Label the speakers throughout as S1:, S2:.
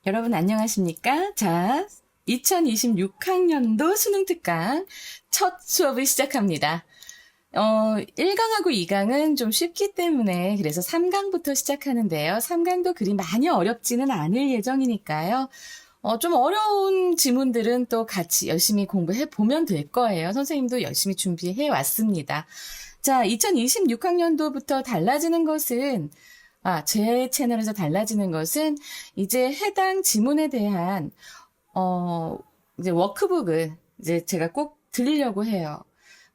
S1: 여러분 안녕하십니까? 자, 2026학년도 수능 특강 첫 수업을 시작합니다. 1강하고 2강은 좀 쉽기 때문에 그래서 3강부터 시작하는데요. 3강도 그리 많이 어렵지는 않을 예정이니까요. 좀 어려운 지문들은 또 같이 열심히 공부해 보면 될 거예요. 선생님도 열심히 준비해 왔습니다. 자, 2026학년도부터 달라지는 것은 제 채널에서 달라지는 것은 이제 해당 지문에 대한 이제 워크북을 이제 제가 꼭 드리려고 해요.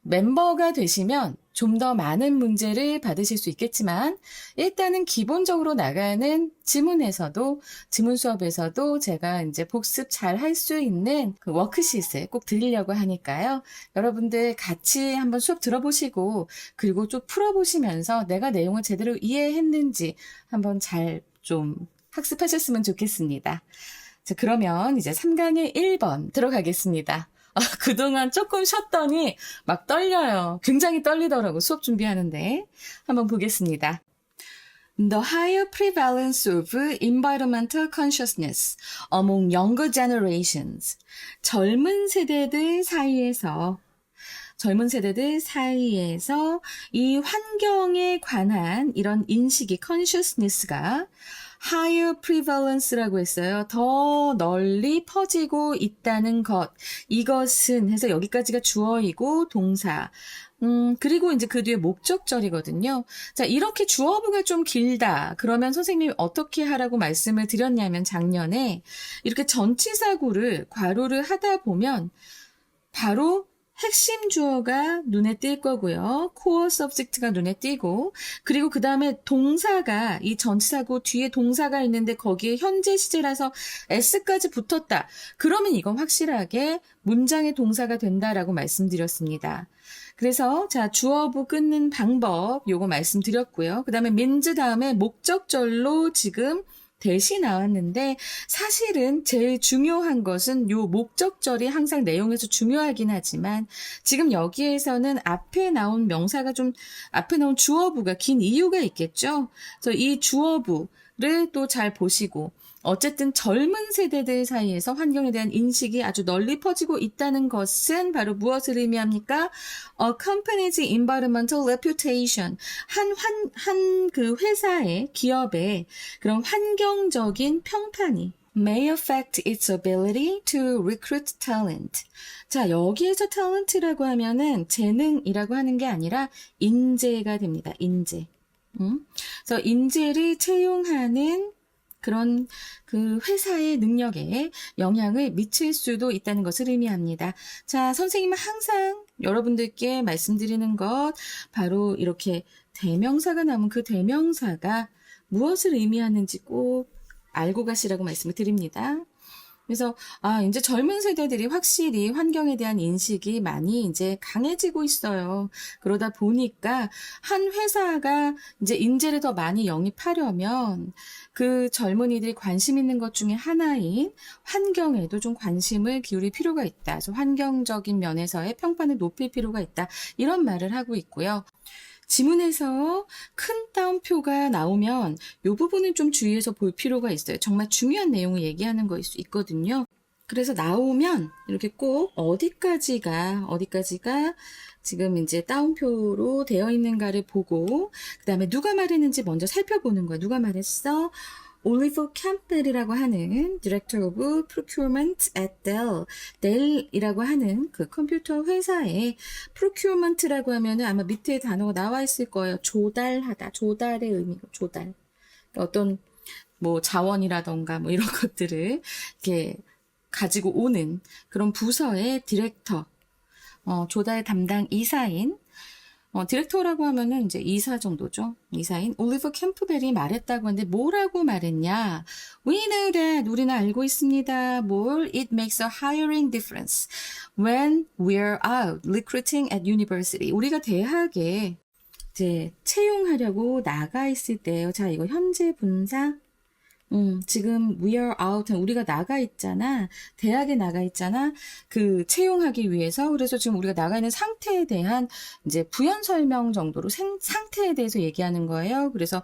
S1: 멤버가 되시면 좀 더 많은 문제를 받으실 수 있겠지만 일단은 기본적으로 나가는 지문 수업에서도 제가 이제 복습 잘 할 수 있는 그 워크시트를 꼭 드리려고 하니까요. 여러분들 같이 한번 수업 들어보시고 그리고 좀 풀어보시면서 내가 내용을 제대로 이해했는지 한번 잘 좀 학습하셨으면 좋겠습니다. 자, 그러면 이제 3강의 1번 들어가겠습니다. 그동안 조금 쉬었더니 막 떨려요. 굉장히 떨리더라고, 수업 준비하는데. 한번 보겠습니다. The higher prevalence of environmental consciousness among younger generations. 젊은 세대들 사이에서 이 환경에 관한 이런 인식이, consciousness가 higher prevalence라고 했어요. 더 널리 퍼지고 있다는 것. 이것은 해서 여기까지가 주어이고 동사. 그리고 이제 그 뒤에 목적절이거든요. 자, 이렇게 주어부가 좀 길다. 그러면 선생님이 어떻게 하라고 말씀을 드렸냐면 작년에 이렇게 전치사구를 괄호를 하다 보면 바로 핵심 주어가 눈에 띌 거고요. core subject가 눈에 띄고 그리고 그 다음에 동사가 이 전치사구 뒤에 동사가 있는데 거기에 현재 시제라서 s까지 붙었다. 그러면 이건 확실하게 문장의 동사가 된다라고 말씀드렸습니다. 그래서 자 주어부 끊는 방법 요거 말씀드렸고요. 그 다음에 means 다음에 목적절로 지금 대시 나왔는데 사실은 제일 중요한 것은 요 목적절이 항상 내용에서 중요하긴 하지만 지금 여기에서는 앞에 나온 주어부가 긴 이유가 있겠죠. 그래서 이 주어부를 또 잘 보시고 어쨌든 젊은 세대들 사이에서 환경에 대한 인식이 아주 널리 퍼지고 있다는 것은 바로 무엇을 의미합니까? A company's environmental reputation. 그 회사의, 기업의 그런 환경적인 평판이 may affect its ability to recruit talent. 자, 여기에서 talent라고 하면은 재능이라고 하는 게 아니라 인재가 됩니다. 인재. 그래서 인재를 채용하는 그런 그 회사의 능력에 영향을 미칠 수도 있다는 것을 의미합니다. 자, 선생님은 항상 여러분들께 말씀드리는 것 바로 이렇게 대명사가 나오면 그 대명사가 무엇을 의미하는지 꼭 알고 가시라고 말씀을 드립니다. 그래서 이제 젊은 세대들이 확실히 환경에 대한 인식이 많이 이제 강해지고 있어요. 그러다 보니까 한 회사가 이제 인재를 더 많이 영입하려면 그 젊은이들이 관심 있는 것 중에 하나인 환경에도 좀 관심을 기울일 필요가 있다. 그래서 환경적인 면에서의 평판을 높일 필요가 있다. 이런 말을 하고 있고요. 지문에서 큰 따옴표가 나오면 이 부분은 좀 주의해서 볼 필요가 있어요. 정말 중요한 내용을 얘기하는 거일 수 있거든요. 그래서 나오면 이렇게 꼭 어디까지가 지금 이제 따옴표로 되어 있는가를 보고 그 다음에 누가 말했는지 먼저 살펴보는 거야. 누가 말했어? 올리버 캠펠이라고 하는 Director of Procurement at Dell, 델이라고 하는 그 컴퓨터 회사에 procurement라고 하면은 아마 밑에 단어가 나와 있을 거예요. 조달하다, 조달의 의미고 조달. 어떤 뭐 자원이라던가 뭐 이런 것들을 이렇게 가지고 오는 그런 부서의 디렉터, 조달 담당 이사인. 디렉터라고 하면은 이제 이사 정도죠. 이사인 올리버 캠프벨이 말했다고 하는데 뭐라고 말했냐? We know that 우리는 알고 있습니다. It makes a hiring difference when we're out recruiting at university. 우리가 대학에 이제 채용하려고 나가 있을 때요. 자, 이거 현재 분사. 지금 we are out, 우리가 나가 있잖아. 대학에 나가 있잖아. 그 채용하기 위해서. 그래서 지금 우리가 나가 있는 상태에 대한 이제 부연 설명 정도로 상태에 대해서 얘기하는 거예요. 그래서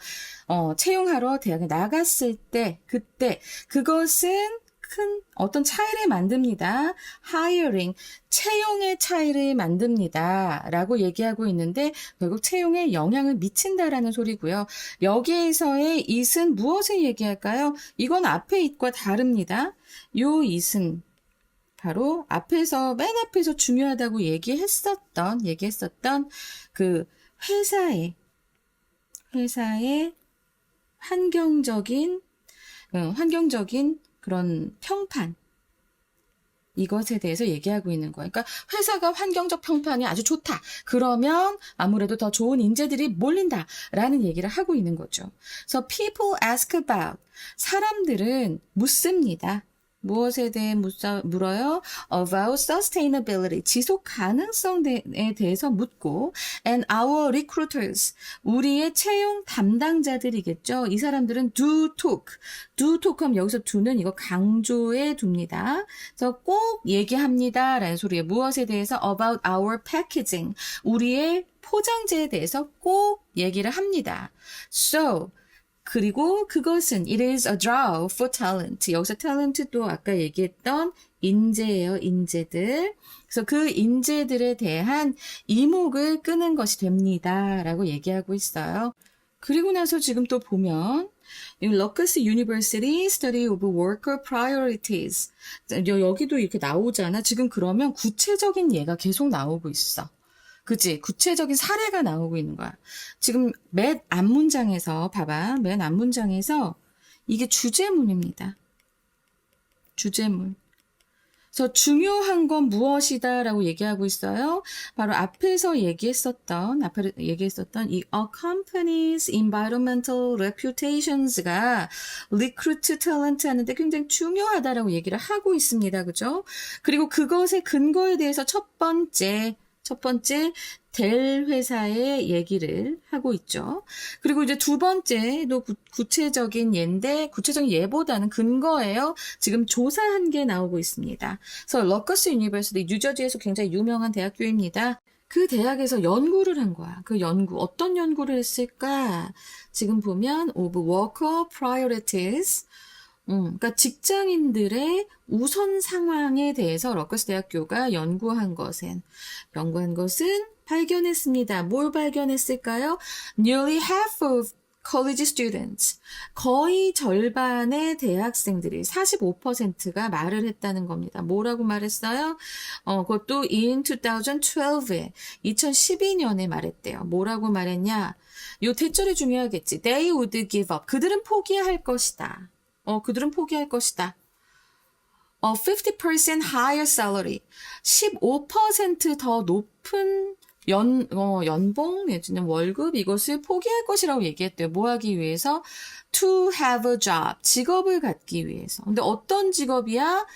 S1: 채용하러 대학에 나갔을 때, 그때 그것은 큰 어떤 차이를 만듭니다. hiring, 채용의 차이를 만듭니다. 라고 얘기하고 있는데 결국 채용에 영향을 미친다라는 소리고요. 여기에서의 it은 무엇을 얘기할까요? 이건 앞에 it과 다릅니다. 요 it은 바로 맨 앞에서 중요하다고 얘기했었던 그 회사의 환경적인 그런 평판, 이것에 대해서 얘기하고 있는 거예요. 그러니까 회사가 환경적 평판이 아주 좋다. 그러면 아무래도 더 좋은 인재들이 몰린다라는 얘기를 하고 있는 거죠. 그래서 people ask about, 사람들은 묻습니다. 무엇에 대해 물어요? About sustainability, 지속 가능성에 대해서 묻고, and our recruiters, 우리의 채용 담당자들이겠죠. 이 사람들은 do talk 하면 여기서 do는 이거 강조해 둡니다. 그래서 꼭 얘기합니다 라는 소리예요. 무엇에 대해서? About our packaging, 우리의 포장재에 대해서 꼭 얘기를 합니다. So, 그리고 그것은 it is a draw for talent. 여기서 talent도 아까 얘기했던 인재예요, 인재들. 그래서 그 인재들에 대한 이목을 끄는 것이 됩니다. 라고 얘기하고 있어요. 그리고 나서 지금 또 보면 Rutgers University Study of Worker Priorities. 여기도 이렇게 나오잖아. 지금 그러면 구체적인 예가 계속 나오고 있어. 그치? 구체적인 사례가 나오고 있는 거야. 지금 맨 앞문장에서 봐봐. 맨 앞문장에서 이게 주제문입니다. 주제문. 그래서 중요한 건 무엇이다 라고 얘기하고 있어요. 바로 앞에서 얘기했었던 이 a company's environmental reputations가 recruit talent 하는데 굉장히 중요하다라고 얘기를 하고 있습니다. 그죠? 그리고 그것의 근거에 대해서 첫 번째 될 회사의 얘기를 하고 있죠. 그리고 이제 두 번째도 구체적인 예보다는 근거예요. 지금 조사한 게 나오고 있습니다. 그래서 러커스 유니버시티, 뉴저지에서 굉장히 유명한 대학교입니다. 그 대학에서 연구를 한 거야. 그 어떤 연구를 했을까? 지금 보면 of worker priorities, 그러니까 직장인들의 우선 상황에 대해서 러커스 대학교가 연구한 것은 발견했습니다. 뭘 발견했을까요? Nearly half of college students, 거의 절반의 대학생들이 45%가 말을 했다는 겁니다. 뭐라고 말했어요? 그것도 in 2012에 2012년에 말했대요. 뭐라고 말했냐? 요 대절이 중요하겠지. They would give up. 그들은 포기할 것이다. 50% higher salary. 15% 더 높은 연봉 내지는 월급, 이것을 포기할 것이라고 얘기했대요. 뭐 하기 위해서? To have a job. 직업을 갖기 위해서. 근데 어떤 직업이야?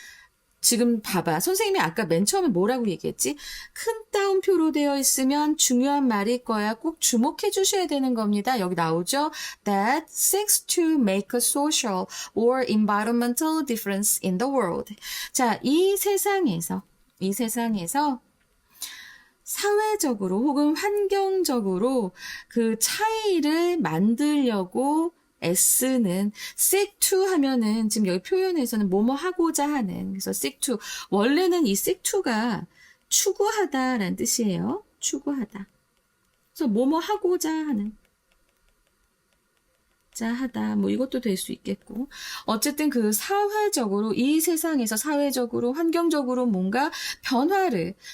S1: 지금 봐봐. 선생님이 아까 맨 처음에 뭐라고 얘기했지? 큰 따옴표로 되어 있으면 중요한 말일 거야. 꼭 주목해 주셔야 되는 겁니다. 여기 나오죠? That seeks to make a social or environmental difference in the world. 자, 이 세상에서 사회적으로 혹은 환경적으로 그 차이를 만들려고 S는 seek to 하면은 지금 여기 표현에서는 뭐뭐 하고자 하는, 그래서 seek to, 원래는 이 seek to가 추구하다라는 뜻이에요. 추구하다. 그래서 뭐뭐 하고자 하는, 하다, 뭐 이것도 될 수 있겠고, 어쨌든 그 사회적으로, 이 세상에서 사회적으로 환경적으로 뭔가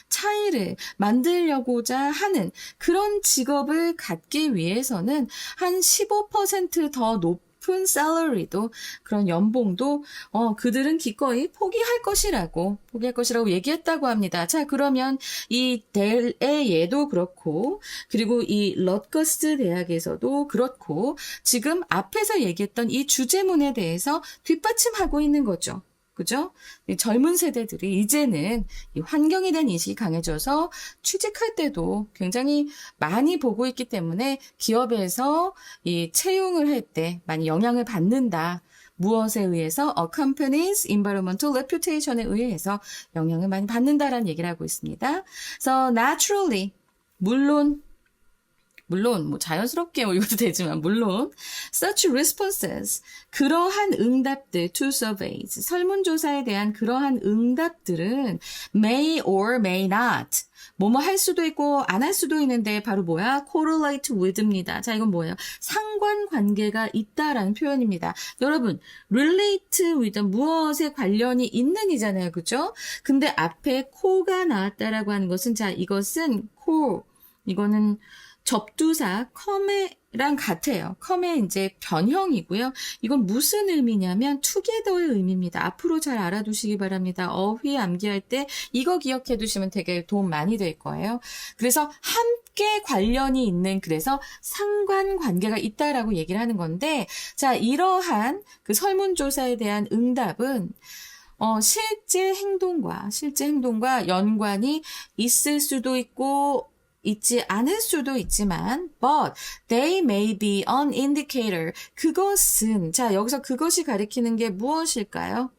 S1: 차이를 만들려고자 하는 그런 직업을 갖기 위해서는 한 15% 더 높은 salary도, 그런 연봉도 그들은 기꺼이 포기할 것이라고 얘기했다고 합니다. 자, 그러면 이 델의 예도 그렇고, 그리고 이 러커스 대학에서도 그렇고, 지금 앞에서 얘기했던 이 주제문에 대해서 뒷받침하고 있는 거죠. 그죠? 젊은 세대들이 이제는 이 환경에 대한 인식이 강해져서 취직할 때도 굉장히 많이 보고 있기 때문에 기업에서 이 채용을 할 때 많이 영향을 받는다. 무엇에 의해서? A company's environmental reputation에 의해서 영향을 많이 받는다라는 얘기를 하고 있습니다. So naturally, 물론 뭐 자연스럽게 이것도 되지만 물론 such responses 그러한 응답들 to surveys 설문조사에 대한 그러한 응답들은 may or may not 뭐뭐 할 수도 있고 안 할 수도 있는데 바로 뭐야? correlate with입니다. 자, 이건 뭐예요? 상관관계가 있다라는 표현입니다. 여러분, relate with 무엇에 관련이 있는이잖아요. 그죠? 근데 앞에 co가 나왔다라고 하는 것은 자, 이것은 co 이거는 접두사 come랑 같아요. come의 이제 변형이고요. 이건 무슨 의미냐면 together의 의미입니다. 앞으로 잘 알아두시기 바랍니다. 어휘 암기할 때 이거 기억해 두시면 되게 도움 많이 될 거예요. 그래서 함께 관련이 있는 그래서 상관관계가 있다라고 얘기를 하는 건데 자 이러한 그 설문조사에 대한 응답은 실제 행동과 연관이 있을 수도 있고 있지 않을 수도 있지만 but they may be an indicator 그것은 자 여기서 그것이 가리키는 게 무엇일까요?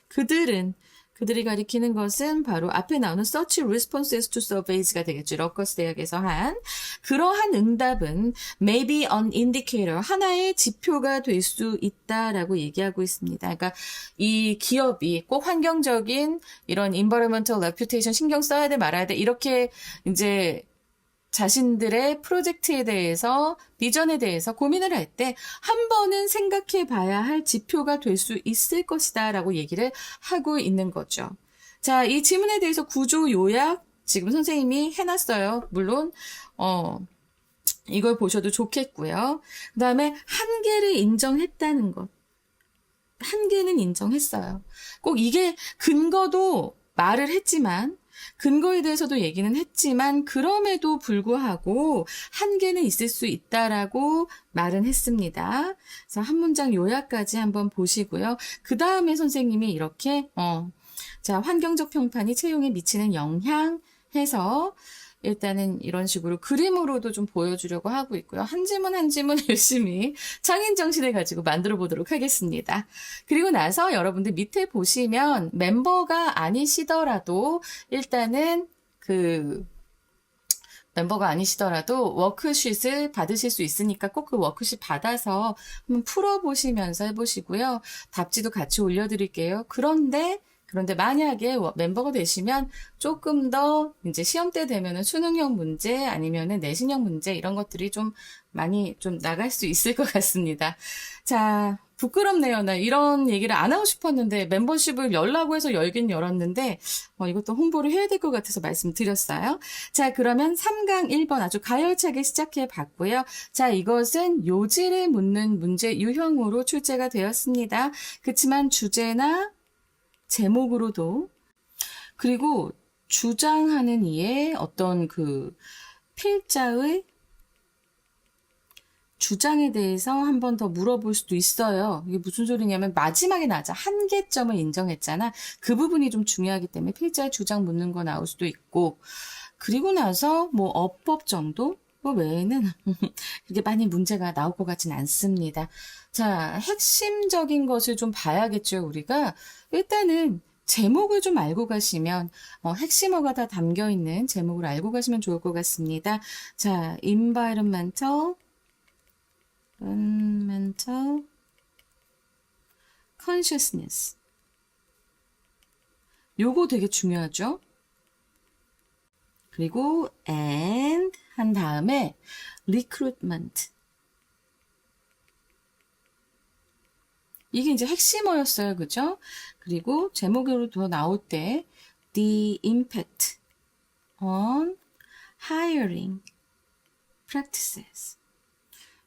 S1: 그들이 가리키는 것은 바로 앞에 나오는 search responses to surveys가 되겠죠. 러커스 대학에서 한 그러한 응답은 may be an indicator 하나의 지표가 될 수 있다라고 얘기하고 있습니다. 그러니까 이 기업이 꼭 환경적인 이런 environmental reputation 신경 써야 돼 말아야 돼 이렇게 이제 자신들의 프로젝트에 대해서 비전에 대해서 고민을 할 때 한 번은 생각해 봐야 할 지표가 될 수 있을 것이다 라고 얘기를 하고 있는 거죠. 자, 이 지문에 대해서 구조 요약 지금 선생님이 해놨어요. 물론 이걸 보셔도 좋겠고요. 그 다음에 한계를 인정했다는 것. 한계는 인정했어요. 꼭 이게 근거도 말을 했지만 근거에 대해서도 얘기는 했지만 그럼에도 불구하고 한계는 있을 수 있다라고 말은 했습니다. 그래서 한 문장 요약까지 한번 보시고요. 그 다음에 선생님이 이렇게 자 환경적 평판이 채용에 미치는 영향 해서 일단은 이런 식으로 그림으로도 좀 보여주려고 하고 있고요. 한 지문 한 지문 열심히 창인 정신을 가지고 만들어 보도록 하겠습니다. 그리고 나서 여러분들 밑에 보시면 멤버가 아니시더라도 일단은 멤버가 아니시더라도 워크쉿을 받으실 수 있으니까 꼭 그 워크쉿 받아서 한번 풀어보시면서 해보시고요. 답지도 같이 올려드릴게요. 그런데 만약에 멤버가 되시면 조금 더 이제 시험 때 되면은 수능형 문제 아니면은 내신형 문제 이런 것들이 좀 많이 좀 나갈 수 있을 것 같습니다. 자, 부끄럽네요. 나 이런 얘기를 안 하고 싶었는데 멤버십을 열라고 해서 열긴 열었는데 이것도 홍보를 해야 될 것 같아서 말씀드렸어요. 자, 그러면 3강 1번 아주 가열차게 시작해 봤고요. 자, 이것은 요지를 묻는 문제 유형으로 출제가 되었습니다. 그렇지만 주제나 제목으로도 그리고 주장하는 이의 어떤 그 필자의 주장에 대해서 한 번 더 물어볼 수도 있어요. 이게 무슨 소리냐면 마지막에 나자 한계점을 인정했잖아. 그 부분이 좀 중요하기 때문에 필자의 주장 묻는 거 나올 수도 있고 그리고 나서 뭐 어법 정도 그 외에는 그렇게 많이 문제가 나올 것 같진 않습니다. 자, 핵심적인 것을 좀 봐야겠죠, 우리가. 일단은 제목을 좀 알고 가시면 핵심어가 다 담겨있는 제목을 알고 가시면 좋을 것 같습니다. 자, environmental consciousness 요거 되게 중요하죠. 그리고 and 한 다음에 recruitment 이게 이제 핵심어였어요. 그죠? 그리고 제목으로 더 나올 때 the impact on hiring practices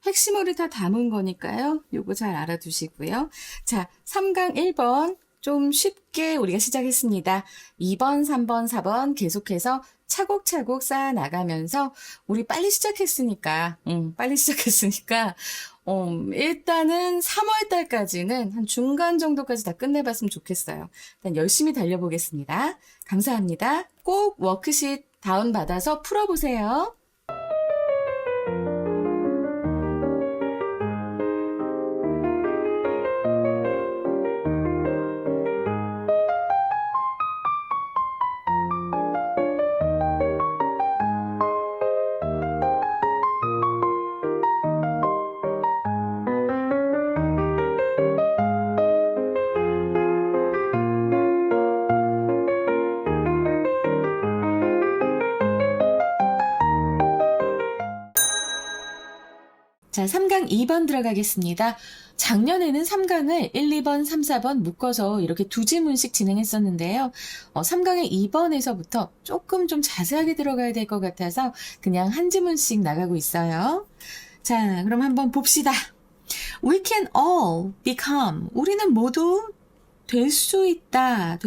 S1: 핵심어를 다 담은 거니까요. 요거 잘 알아두시고요. 자, 3강 1번 좀 쉽게 우리가 시작했습니다. 2번, 3번, 4번 계속해서 차곡차곡 쌓아 나가면서 우리 빨리 시작했으니까 일단은 3월 달까지는 한 중간 정도까지 다 끝내봤으면 좋겠어요. 일단 열심히 달려보겠습니다. 감사합니다. 꼭 워크시트 다운받아서 풀어보세요. 자, 3강 2번 들어가겠습니다. 작년에는 3강을 1, 2번, 3, 4번 묶어서 이렇게 두 지문씩 진행했었는데요. 3강의 2번에서부터 조금 좀 자세하게 들어가야 될 것 같아서 그냥 한 지문씩 나가고 있어요. 자, 그럼 한번 봅시다. We can all become. 우리는 모두 될 수 있다.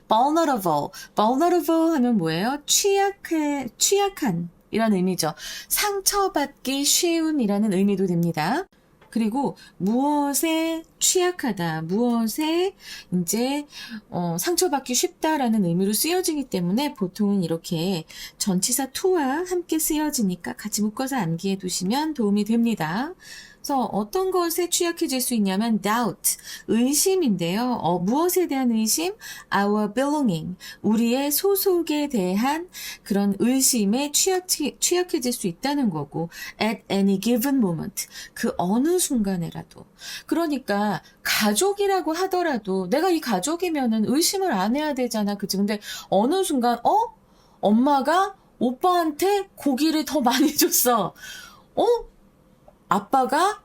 S1: vulnerable. vulnerable 하면 뭐예요? 취약한 이란 의미죠. 상처받기 쉬운이라는 의미도 됩니다. 그리고 무엇에 취약하다, 무엇에 이제 상처받기 쉽다라는 의미로 쓰여지기 때문에 보통은 이렇게 전치사 to와 함께 쓰여지니까 같이 묶어서 암기해 두시면 도움이 됩니다. 그래서 어떤 것에 취약해질 수 있냐면 doubt, 의심인데요. 무엇에 대한 의심? Our belonging, 우리의 소속에 대한 그런 의심에 취약해질 수 있다는 거고 at any given moment, 그 어느 순간에라도. 그러니까 가족이라고 하더라도 내가 이 가족이면은 의심을 안 해야 되잖아. 그치? 근데 어느 순간 엄마가 오빠한테 고기를 더 많이 줬어. 아빠가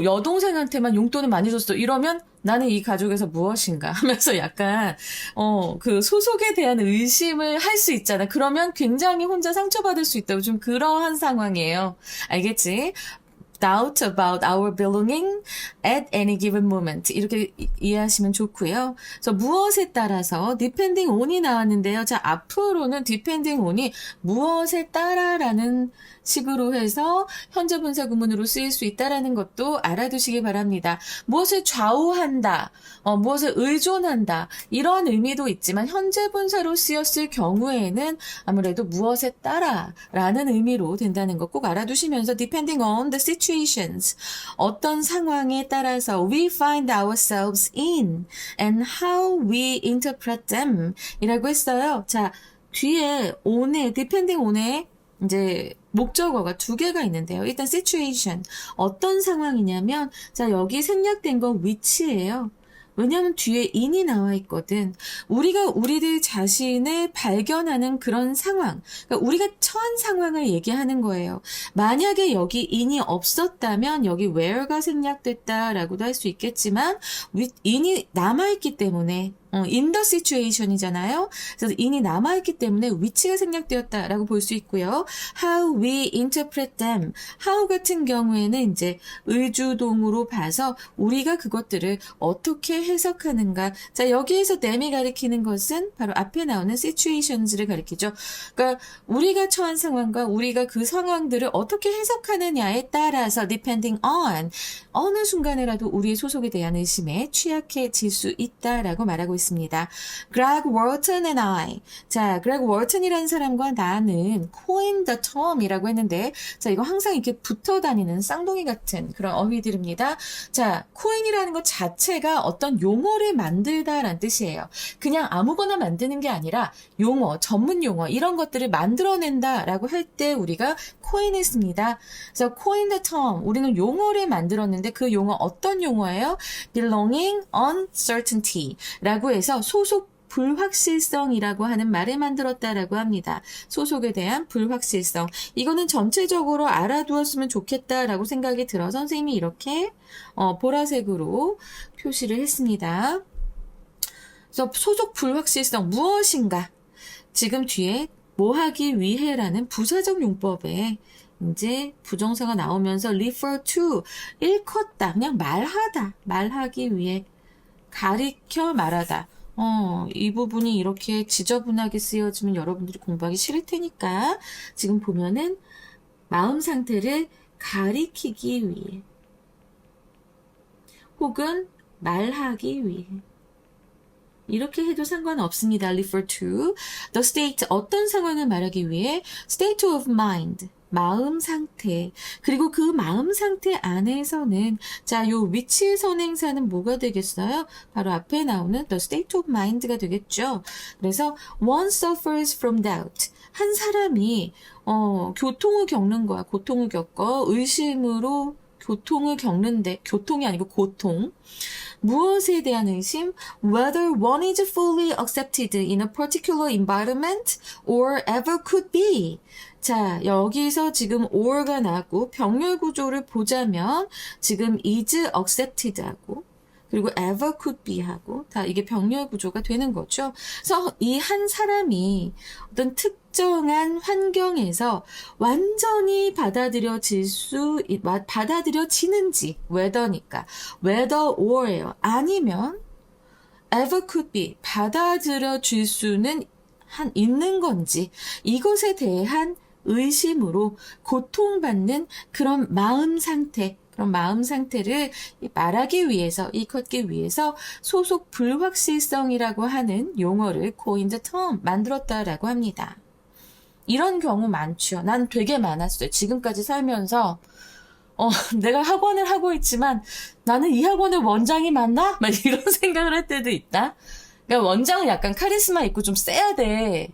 S1: 여동생한테만 용돈을 많이 줬어. 이러면 나는 이 가족에서 무엇인가 하면서 약간 그 소속에 대한 의심을 할 수 있잖아. 그러면 굉장히 혼자 상처받을 수 있다고 좀 그러한 상황이에요. 알겠지? Doubt about our belonging at any given moment. 이렇게 이해하시면 좋고요. 그래서 무엇에 따라서 depending on이 나왔는데요. 자, 앞으로는 depending on이 무엇에 따라라는 식으로 해서 현재 분사 구문으로 쓰일 수 있다라는 것도 알아두시기 바랍니다. 무엇을 좌우한다, 무엇을 의존한다 이런 의미도 있지만 현재 분사로 쓰였을 경우에는 아무래도 무엇에 따라라는 의미로 된다는 것 꼭 알아두시면서 depending on the situations, 어떤 상황에 따라서 we find ourselves in and how we interpret them 이라고 했어요. 자, 뒤에 on에 depending on에 이제 목적어가 두 개가 있는데요. 일단 situation, 어떤 상황이냐면 자, 여기 생략된 건 which예요. 왜냐하면 뒤에 in이 나와 있거든. 우리가 우리들 자신을 발견하는 그런 상황, 그러니까 우리가 처한 상황을 얘기하는 거예요. 만약에 여기 in이 없었다면 여기 where가 생략됐다라고도 할 수 있겠지만 in이 남아있기 때문에 in the situation이잖아요. 그래서 in이 남아있기 때문에 which가 생략되었다라고 볼 수 있고요. How we interpret them. how 같은 경우에는 이제 의주동으로 봐서 우리가 그것들을 어떻게 해석하는가. 자, 여기에서 them이 가리키는 것은 바로 앞에 나오는 situations를 가리키죠. 그러니까 우리가 처한 상황과 우리가 그 상황들을 어떻게 해석하느냐에 따라서 depending on, 어느 순간에라도 우리의 소속에 대한 의심에 취약해질 수 있다라고 말하고 있습니다. Greg Walton and I. 자, Greg Walton이라는 사람과 나는 coined the term이라고 했는데, 자, 이거 항상 이렇게 붙어 다니는 쌍둥이 같은 그런 어휘들입니다. 자, coin이라는 것 자체가 어떤 용어를 만들다라는 뜻이에요. 그냥 아무거나 만드는 게 아니라 용어, 전문 용어 이런 것들을 만들어낸다라고 할 때 우리가 coin했습니다. 그래서 coin the term, 우리는 용어를 만들었는데 그 용어 어떤 용어예요? belonging uncertainty 라고 해서 소속 불확실성이라고 하는 말을 만들었다라고 합니다. 소속에 대한 불확실성. 이거는 전체적으로 알아두었으면 좋겠다라고 생각이 들어 선생님이 이렇게 보라색으로 표시를 했습니다. 그래서 소속 불확실성 무엇인가? 지금 뒤에 뭐 하기 위해라는 부사적 용법에 이제 부정사가 나오면서 refer to, 일컫다, 그냥 말하기 위해, 가리켜 말하다. 이 부분이 이렇게 지저분하게 쓰여지면 여러분들이 공부하기 싫을 테니까 지금 보면은 마음 상태를 가리키기 위해 혹은 말하기 위해 이렇게 해도 상관없습니다. refer to the state, 어떤 상황을 말하기 위해 state of mind, 마음 상태. 그리고 그 마음 상태 안에서는 자, 요 which 선행사는 뭐가 되겠어요? 바로 앞에 나오는 the state of mind가 되겠죠. 그래서 one suffers from doubt. 한 사람이 고통을 겪는 거야. 고통을 겪어 의심으로 교통을 겪는데, 교통이 아니고 고통. 무엇에 대한 의심? Whether one is fully accepted in a particular environment or ever could be. 자, 여기서 지금 or가 나고 병렬 구조를 보자면 지금 is accepted 하고 그리고 ever could be 하고 다 이게 병렬 구조가 되는 거죠. 그래서 이 한 사람이 어떤 특정한 환경에서 완전히 받아들여지는지 whether니까 whether or예요. 아니면 ever could be 받아들여질 수는 있는 건지 이것에 대한 의심으로 고통받는 그런 마음 상태를 말하기 위해서, 일컫기 위해서 소속 불확실성이라고 하는 용어를 coined term, 만들었다라고 합니다. 이런 경우 많죠. 난 되게 많았어요. 지금까지 살면서 내가 학원을 하고 있지만 나는 이 학원의 원장이 맞나? 막 이런 생각을 할 때도 있다. 그러니까 원장은 약간 카리스마 있고 좀 세야 돼.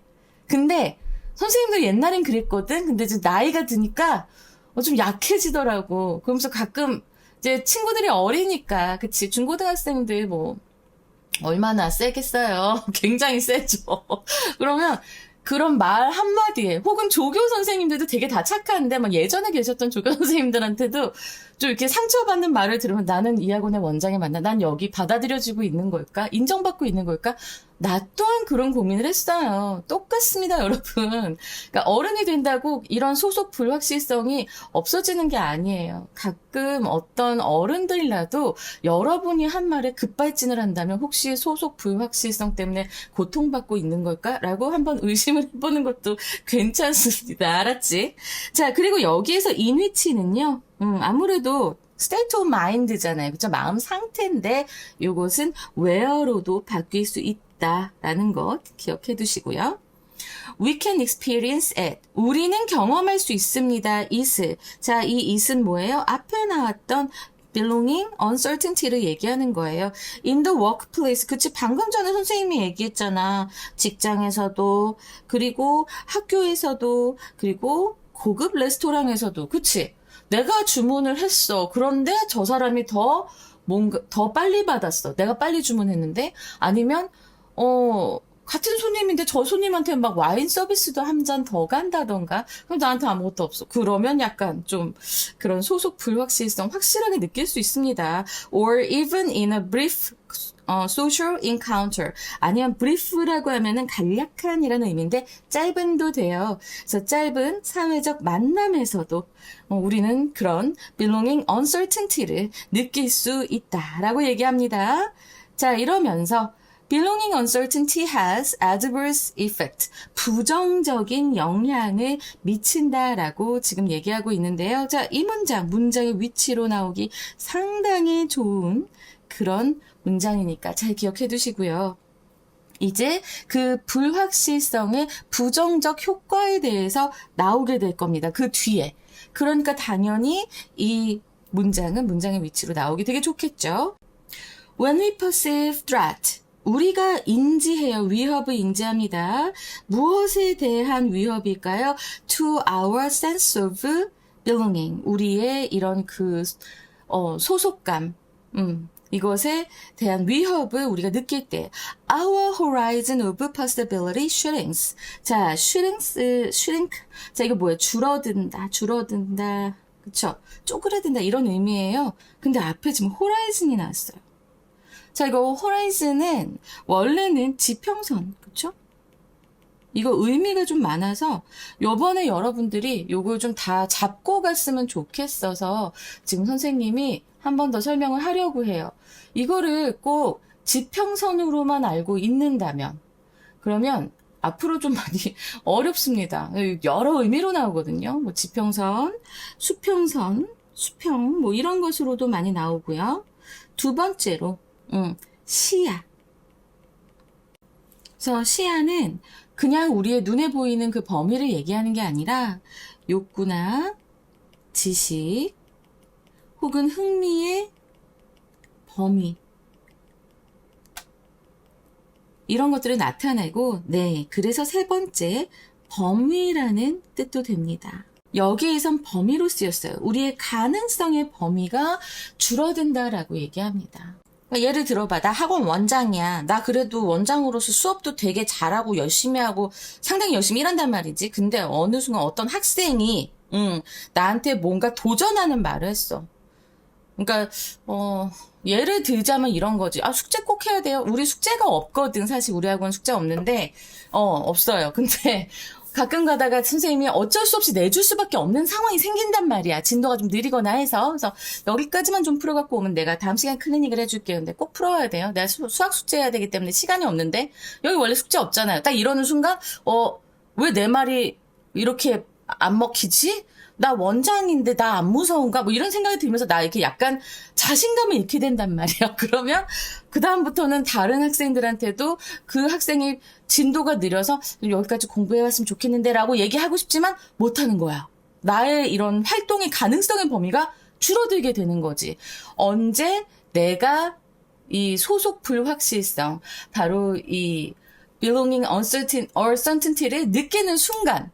S1: 근데 선생님도 옛날엔 그랬거든. 근데 이제 나이가 드니까 좀 약해지더라고. 그러면서 가끔 이제 친구들이 어리니까, 그치? 중고등학생들 뭐 얼마나 세겠어요. 굉장히 세죠. 그러면 그런 말 한마디에 혹은 조교 선생님들도 되게 다 착한데 막 예전에 계셨던 조교 선생님들한테도 좀 이렇게 상처받는 말을 들으면 나는 이 학원의 원장이 맞나? 난 여기 받아들여지고 있는 걸까? 인정받고 있는 걸까? 나 또한 그런 고민을 했어요. 똑같습니다, 여러분. 그러니까 어른이 된다고 이런 소속 불확실성이 없어지는 게 아니에요. 가끔 어떤 어른들이라도 여러분이 한 말에 급발진을 한다면 혹시 소속 불확실성 때문에 고통받고 있는 걸까? 라고 한번 의심을 해보는 것도 괜찮습니다. 알았지? 자, 그리고 여기에서 인위치는요. 아무래도 state of mind잖아요. 그쵸? 마음 상태인데 요것은 where로도 바뀔 수 있다라는 것 기억해 두시고요. We can experience it. 우리는 경험할 수 있습니다. is. 자, 이 is은 뭐예요? 앞에 나왔던 belonging, uncertainty를 얘기하는 거예요. In the workplace. 그치? 방금 전에 선생님이 얘기했잖아. 직장에서도, 그리고 학교에서도, 그리고 고급 레스토랑에서도. 그치? 내가 주문을 했어. 그런데 저 사람이 더 빨리 받았어. 내가 빨리 주문했는데. 아니면, 같은 손님인데 저 손님한테 막 와인 서비스도 한 잔 더 간다던가. 그럼 나한테 아무것도 없어. 그러면 약간 좀 그런 소속 불확실성 확실하게 느낄 수 있습니다. Or even in a brief social encounter. 아니면 brief라고 하면은 간략한이라는 의미인데 짧은도 돼요. 그래서 짧은 사회적 만남에서도 우리는 그런 belonging uncertainty를 느낄 수 있다라고 얘기합니다. 자, 이러면서 belonging uncertainty has adverse effect. 부정적인 영향을 미친다라고 지금 얘기하고 있는데요. 자, 이 문장의 위치로 나오기 상당히 좋은 그런 문장이니까 잘 기억해 두시고요. 이제 그 불확실성의 부정적 효과에 대해서 나오게 될 겁니다. 그 뒤에. 그러니까 당연히 이 문장은 문장의 위치로 나오기 되게 좋겠죠. When we perceive threat, 우리가 인지해요. 위협을 인지합니다. 무엇에 대한 위협일까요? To our sense of belonging. 우리의 이런 소속감. 이것에 대한 위협을 우리가 느낄 때 our horizon of possibility shrinks. 자, shrink. 자, 이거 뭐예요? 줄어든다. 그쵸? 쪼그라든다 이런 의미예요. 근데 앞에 지금 horizon이 나왔어요. 자, 이거 horizon은 원래는 지평선, 그쵸? 이거 의미가 좀 많아서 요번에 여러분들이 요걸 좀 다 잡고 갔으면 좋겠어서 지금 선생님이 한 번 더 설명을 하려고 해요. 이거를 꼭 지평선으로만 알고 있는다면 그러면 앞으로 좀 많이 어렵습니다. 여러 의미로 나오거든요. 뭐 지평선, 수평선, 수평 뭐 이런 것으로도 많이 나오고요. 두 번째로 시야. 그래서 시야는 그냥 우리의 눈에 보이는 그 범위를 얘기하는 게 아니라 욕구나 지식 혹은 흥미의 범위 이런 것들을 나타내고 그래서 세 번째 범위라는 뜻도 됩니다. 여기에선 범위로 쓰였어요. 우리의 가능성의 범위가 줄어든다라고 얘기합니다. 그러니까 예를 들어봐. 나 학원 원장이야. 나 그래도 원장으로서 수업도 되게 잘하고 열심히 하고 상당히 열심히 일한단 말이지. 근데 어느 순간 어떤 학생이 나한테 뭔가 도전하는 말을 했어. 그러니까 예를 들자면 이런 거지. 아, 숙제 꼭 해야 돼요. 우리 숙제가 없거든. 사실 우리 학원 숙제 없는데 없어요. 근데 가끔 가다가 선생님이 어쩔 수 없이 내줄 수밖에 없는 상황이 생긴단 말이야. 진도가 좀 느리거나 해서. 그래서 여기까지만 좀 풀어갖고 오면 내가 다음 시간 클리닉을 해줄게요. 근데 꼭 풀어야 돼요. 내가 수학 숙제 해야 되기 때문에 시간이 없는데 여기 원래 숙제 없잖아요. 딱 이러는 순간 왜 내 말이 이렇게 안 먹히지? 나 원장인데 나 안 무서운가? 뭐 이런 생각이 들면서 나 이렇게 약간 자신감을 잃게 된단 말이야. 그러면 그다음부터는 다른 학생들한테도 그 학생이 진도가 느려서 여기까지 공부해왔으면 좋겠는데 라고 얘기하고 싶지만 못하는 거야. 나의 이런 활동의 가능성의 범위가 줄어들게 되는 거지. 언제 내가 이 소속 불확실성, 바로 이 belonging uncertainty를 느끼는 순간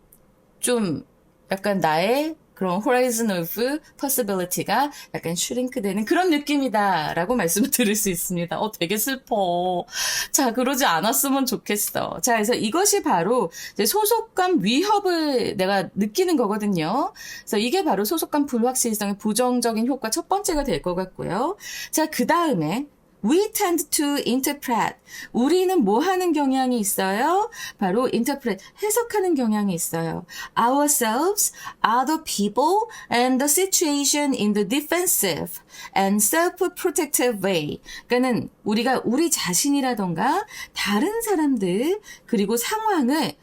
S1: 좀 약간 나의 그런 horizon of possibility가 약간 슈링크되는 그런 느낌이다라고 말씀을 드릴 수 있습니다. 되게 슬퍼. 자, 그러지 않았으면 좋겠어. 자, 그래서 이것이 바로 이제 소속감 위협을 내가 느끼는 거거든요. 그래서 이게 바로 소속감 불확실성의 부정적인 효과 첫 번째가 될 것 같고요. 자, 그 다음에 We tend to interpret. 우리는 뭐 하는 경향이 있어요? 바로 interpret, 해석하는 경향이 있어요. Ourselves, other people, and the situation in the defensive and self-protective way. 그러니까는 우리가 우리 자신이라던가 다른 사람들 그리고 상황을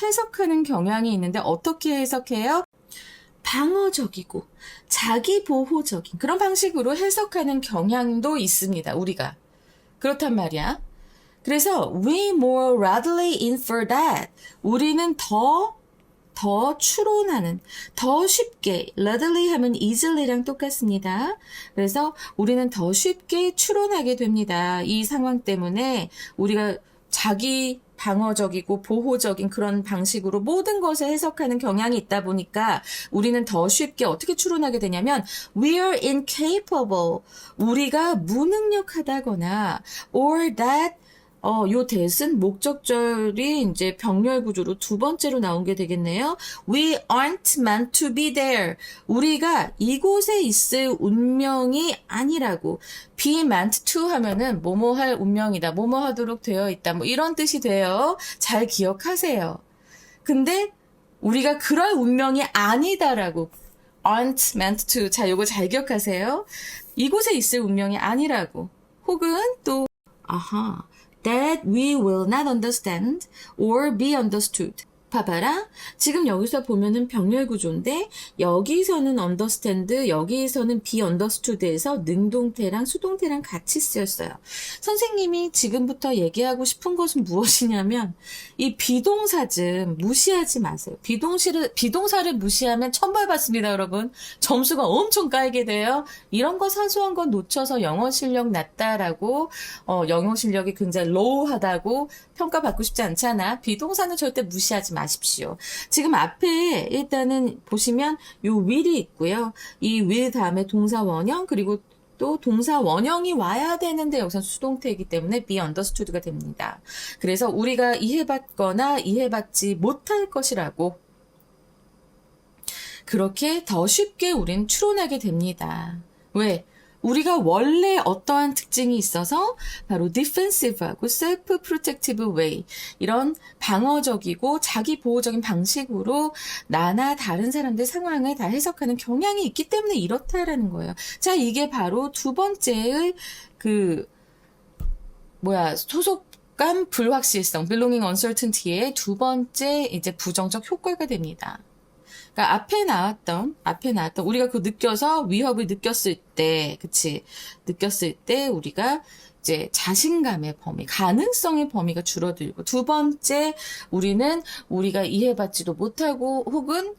S1: 해석하는 경향이 있는데 어떻게 해석해요? 방어적이고 자기 보호적인 그런 방식으로 해석하는 경향도 있습니다. 우리가. 그렇단 말이야. 그래서 we more readily infer that 우리는 더 추론하는, 더 쉽게, readily 하면 easily랑 똑같습니다. 그래서 우리는 더 쉽게 추론하게 됩니다. 이 상황 때문에 우리가 자기 방어적이고 보호적인 그런 방식으로 모든 것을 해석하는 경향이 있다 보니까 우리는 더 쉽게 어떻게 추론하게 되냐면 we're incapable, 우리가 무능력하다거나 or that 요 that은 목적절이 이제 병렬 구조로 두 번째로 나온 게 되겠네요. We aren't meant to be there. 우리가 이곳에 있을 운명이 아니라고. be meant to 하면은 뭐뭐 할 운명이다. 뭐뭐 하도록 되어 있다. 뭐 이런 뜻이 돼요. 잘 기억하세요. 근데 우리가 그럴 운명이 아니다라고. aren't meant to. 자, 요거 잘 기억하세요. 이곳에 있을 운명이 아니라고. 혹은 또 that we will not understand or be understood. 봐봐라. 지금 여기서 보면은 병렬 구조인데 여기서는 understand, 여기서는 be understood에서 능동태랑 수동태랑 같이 쓰였어요. 선생님이 지금부터 얘기하고 싶은 것은 무엇이냐면 이 비동사 좀 무시하지 마세요. 비동사를 무시하면 천벌 받습니다, 여러분. 점수가 엄청 깔게 돼요. 이런 거 사소한 건 놓쳐서 영어 실력 낮다라고 영어 실력이 굉장히 low하다고 평가받고 싶지 않잖아. 비동사는 절대 무시하지 마십시오. 지금 앞에 일단은 보시면 요 will이 있고요. 이 will 다음에 동사 원형 그리고 또 동사 원형이 와야 되는데 여기서 수동태이기 때문에 be understood가 됩니다. 그래서 우리가 이해받거나 이해받지 못할 것이라고 그렇게 더 쉽게 우린 추론하게 됩니다. 왜? 우리가 원래 어떠한 특징이 있어서 바로 defensive하고 self-protective way 이런 방어적이고 자기 보호적인 방식으로 나나 다른 사람들 상황을 다 해석하는 경향이 있기 때문에 이렇다라는 거예요. 자, 이게 바로 두 번째의 소속감 불확실성, belonging uncertainty의 두 번째 이제 부정적 효과가 됩니다. 그러니까 앞에 나왔던 우리가 그 느껴서 위협을 느꼈을 때, 느꼈을 때 우리가 이제 자신감의 범위, 가능성의 범위가 줄어들고 두 번째 우리는 우리가 이해받지도 못하고 혹은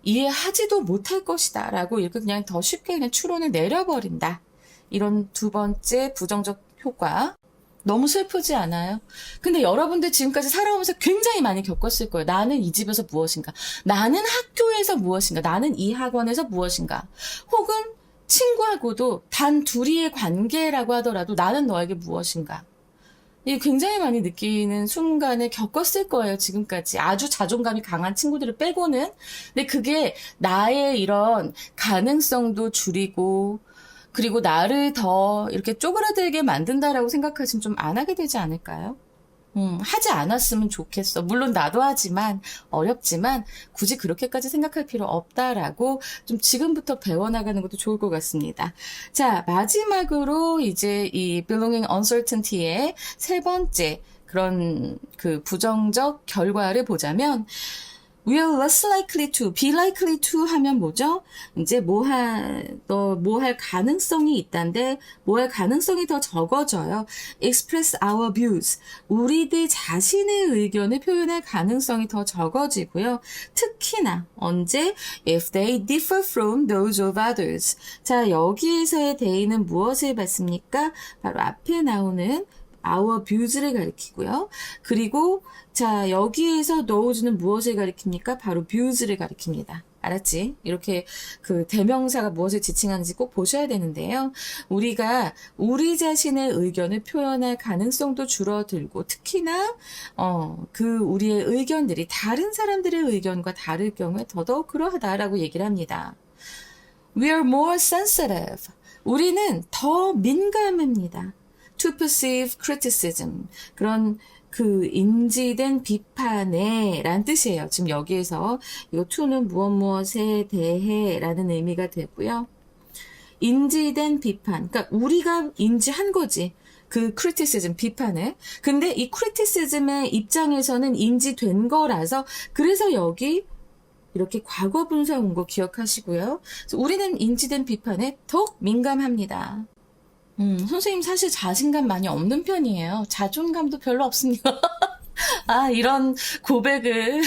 S1: 이해하지도 못할 것이다라고 이렇게 그냥 더 쉽게 그냥 추론을 내려버린다. 이런 두 번째 부정적 효과. 너무 슬프지 않아요? 근데 여러분들 지금까지 살아오면서 굉장히 많이 겪었을 거예요. 나는 이 집에서 무엇인가? 나는 학교에서 무엇인가? 나는 이 학원에서 무엇인가? 혹은 친구하고도 단 둘이의 관계라고 하더라도 나는 너에게 무엇인가? 이 굉장히 많이 느끼는 순간을 겪었을 거예요, 지금까지. 아주 자존감이 강한 친구들을 빼고는. 근데 그게 나의 이런 가능성도 줄이고, 그리고 나를 더 이렇게 쪼그라들게 만든다라고 생각하시면 좀 안 하게 되지 않을까요? 하지 않았으면 좋겠어. 물론 나도 하지만, 어렵지만, 굳이 그렇게까지 생각할 필요 없다라고 좀 지금부터 배워나가는 것도 좋을 것 같습니다. 자, 마지막으로 이제 이 belonging uncertainty의 세 번째 그런 그 부정적 결과를 보자면, we are less likely to, be likely to 하면 뭐죠? 이제 뭐 할 가능성이 있다는데, 뭐 할 가능성이 더 적어져요. express our views. 우리들 자신의 의견을 표현할 가능성이 더 적어지고요. 특히나, 언제? if they differ from those of others. 자, 여기에서의 they는 무엇을 받습니까? 바로 앞에 나오는 our views를 가리키고요. 그리고 자, 여기에서 thouse는 무엇을 가리킵니까? 바로 views를 가리킵니다. 알았지? 이렇게 그 대명사가 무엇을 지칭하는지 꼭 보셔야 되는데요. 우리가 우리 자신의 의견을 표현할 가능성도 줄어들고 특히나 그 우리의 의견들이 다른 사람들의 의견과 다를 경우에 더더욱 그러하다라고 얘기를 합니다. We are more sensitive. 우리는 더 민감합니다. To perceive criticism. 그런 그 인지된 비판에 란 뜻이에요. 지금 여기에서 이 to는 무엇에 대해 라는 의미가 되고요. 인지된 비판. 그러니까 우리가 인지한 거지. 그 criticism, 비판을. 근데 이 criticism의 입장에서는 인지된 거라서 그래서 여기 이렇게 과거 분사 온 거 기억하시고요. 그래서 우리는 인지된 비판에 더욱 민감합니다. 선생님 사실 자신감 많이 없는 편이에요. 자존감도 별로 없습니다. 아, 이런 고백을,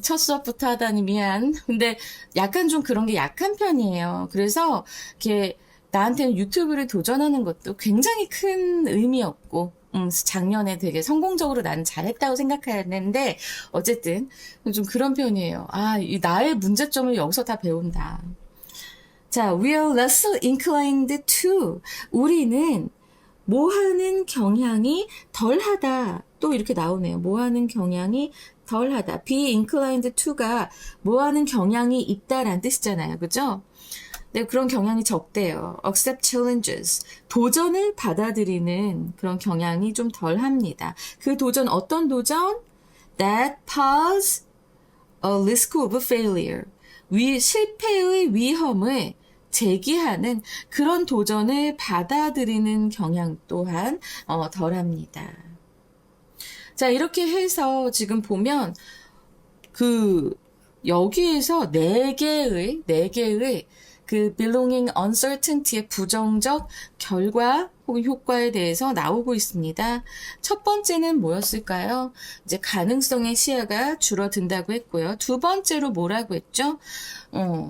S1: 첫 수업부터 하다니 미안. 근데 약간 좀 그런 게 약한 편이에요. 그래서, 이렇게, 나한테는 유튜브를 도전하는 것도 굉장히 큰 의미였고, 작년에 되게 성공적으로 나는 잘했다고 생각했는데, 어쨌든, 좀 그런 편이에요. 이 나의 문제점을 여기서 다 배운다. 자, we are less inclined to. 우리는 뭐 하는 경향이 덜하다. 또 이렇게 나오네요. 뭐 하는 경향이 덜하다. be inclined to가 뭐 하는 경향이 있다라는 뜻이잖아요. 그죠? 네, 그런 경향이 적대요. accept challenges. 도전을 받아들이는 그런 경향이 좀 덜합니다. 그 도전, 어떤 도전? that pose a risk of failure. 실패의 위험을 제기하는 그런 도전을 받아들이는 경향 또한 덜합니다. 자, 이렇게 해서 지금 보면 그 여기에서 네 개의 그 belonging uncertainty의 부정적 결과 혹은 효과에 대해서 나오고 있습니다. 첫 번째는 뭐였을까요? 이제 가능성의 시야가 줄어든다고 했고요. 두 번째로 뭐라고 했죠?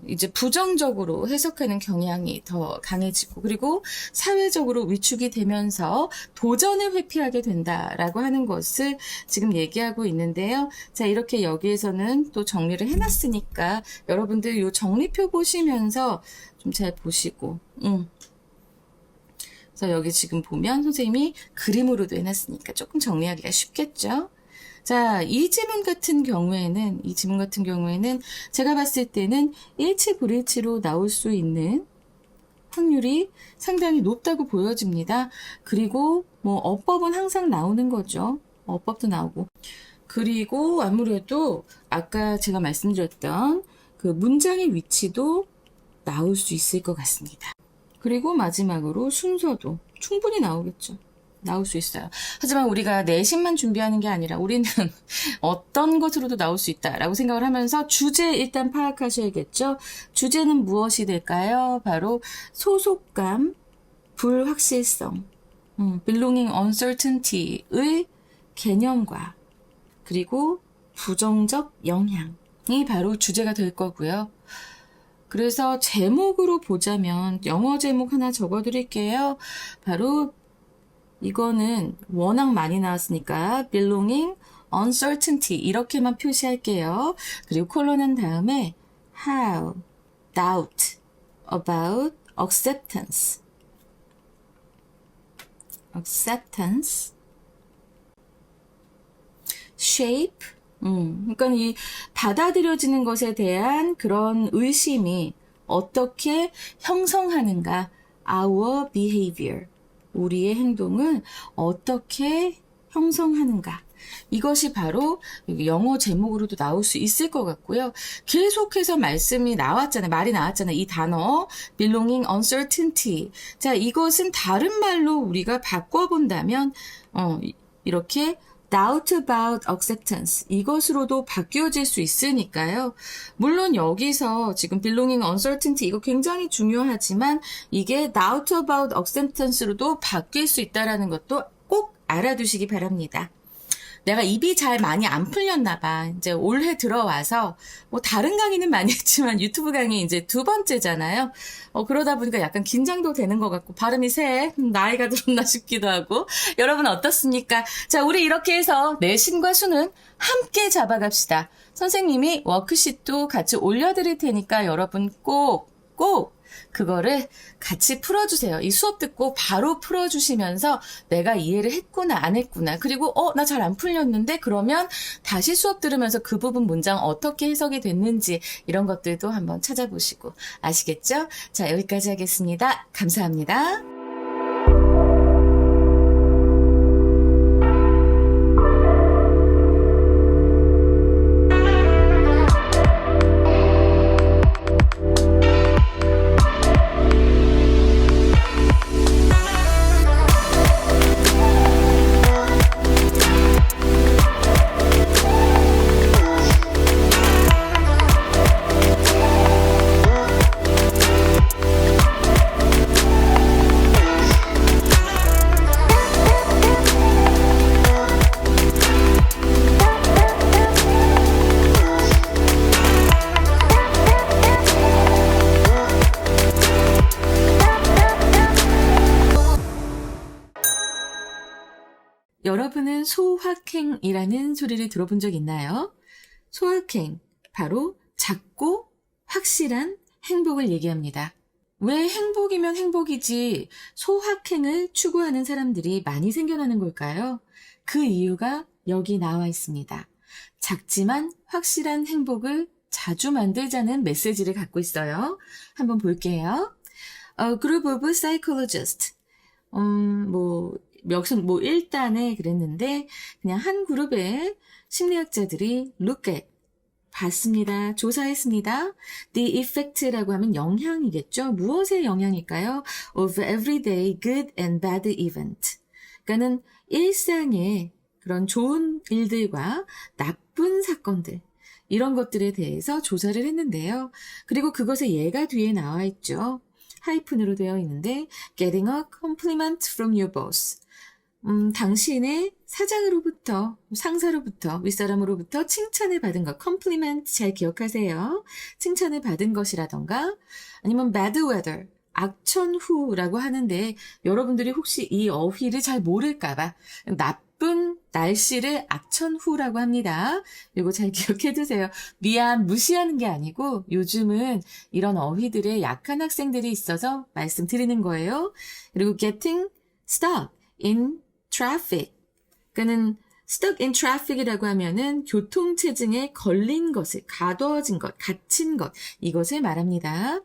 S1: 이제 부정적으로 해석하는 경향이 더 강해지고, 그리고 사회적으로 위축이 되면서 도전을 회피하게 된다라고 하는 것을 지금 얘기하고 있는데요. 자, 이렇게 여기에서는 또 정리를 해놨으니까 여러분들 이 정리표 보시면서 좀 잘 보시고, 그래서 여기 지금 보면 선생님이 그림으로도 해놨으니까 조금 정리하기가 쉽겠죠? 자, 이 지문 같은 경우에는 제가 봤을 때는 일치 불일치로 나올 수 있는 확률이 상당히 높다고 보여집니다. 그리고 뭐 어법은 항상 나오는 거죠. 어법도 나오고. 그리고 아무래도 아까 제가 말씀드렸던 그 문장의 위치도 나올 수 있을 것 같습니다. 그리고 마지막으로 순서도 충분히 나오겠죠. 나올 수 있어요. 하지만 우리가 내신만 준비하는 게 아니라 우리는 어떤 것으로도 나올 수 있다라고 생각을 하면서 주제 일단 파악하셔야겠죠. 주제는 무엇이 될까요? 바로 소속감, 불확실성, belonging uncertainty의 개념과 그리고 부정적 영향이 바로 주제가 될 거고요. 그래서 제목으로 보자면 영어 제목 하나 적어드릴게요. 바로 이거는 워낙 많이 나왔으니까 belonging, uncertainty 이렇게만 표시할게요. 그리고 콜론한 다음에 how, doubt, about, acceptance, acceptance, shape, 그러니까 이 받아들여지는 것에 대한 그런 의심이 어떻게 형성하는가, our behavior, 우리의 행동을 어떻게 형성하는가. 이것이 바로 영어 제목으로도 나올 수 있을 것 같고요. 계속해서 말씀이 나왔잖아요. 말이 나왔잖아요. 이 단어 belonging, uncertainty. 자, 이것은 다른 말로 우리가 바꿔본다면 이렇게 doubt about acceptance 이것으로도 바뀌어질 수 있으니까요. 물론 여기서 지금 belonging, uncertainty 이거 굉장히 중요하지만 이게 doubt about acceptance로도 바뀔 수 있다는 것도 꼭 알아두시기 바랍니다. 내가 입이 잘 많이 안 풀렸나 봐. 이제 올해 들어와서 뭐 다른 강의는 많이 했지만 유튜브 강의 이제 2번째잖아요. 그러다 보니까 약간 긴장도 되는 것 같고 발음이 새 나이가 들었나 싶기도 하고. 여러분 어떻습니까? 자, 우리 이렇게 해서 내신과 수능 함께 잡아갑시다. 선생님이 워크시트도 같이 올려드릴 테니까 여러분 꼭 그거를 같이 풀어주세요. 이 수업 듣고 바로 풀어주시면서 내가 이해를 했구나 안 했구나 그리고 나 잘 안 풀렸는데 그러면 다시 수업 들으면서 그 부분 문장 어떻게 해석이 됐는지 이런 것들도 한번 찾아보시고 아시겠죠? 자, 여기까지 하겠습니다. 감사합니다. 여러분은 소확행이라는 소리를 들어본 적 있나요? 소확행, 바로 작고 확실한 행복을 얘기합니다. 왜 행복이면 행복이지 소확행을 추구하는 사람들이 많이 생겨나는 걸까요? 그 이유가 여기 나와 있습니다. 작지만 확실한 행복을 자주 만들자는 메시지를 갖고 있어요. 한번 볼게요. A group of psychologists. 뭐 1단에 그랬는데 그냥 한 그룹의 심리학자들이 look at 봤습니다. 조사했습니다. The effect라고 하면 영향이겠죠. 무엇의 영향일까요? Of everyday good and bad event. 그러니까는 일상의 그런 좋은 일들과 나쁜 사건들 이런 것들에 대해서 조사를 했는데요. 그리고 그것의 예가 뒤에 나와 있죠. 하이픈으로 되어 있는데 getting a compliment from your boss. 당신의 사장으로부터, 상사로부터, 윗사람으로부터 칭찬을 받은 것, compliment 잘 기억하세요. 칭찬을 받은 것이라던가, 아니면 bad weather, 악천후라고 하는데, 여러분들이 혹시 이 어휘를 잘 모를까봐, 나쁜 날씨를 악천후라고 합니다. 이거 잘 기억해 두세요. 무시하는 게 아니고, 요즘은 이런 어휘들에 약한 학생들이 있어서 말씀드리는 거예요. 그리고 getting stuck in traffic. 그러니까는 stuck in traffic이라고 하면은 교통체증에 걸린 것을, 가둬진 것, 갇힌 것, 이것을 말합니다.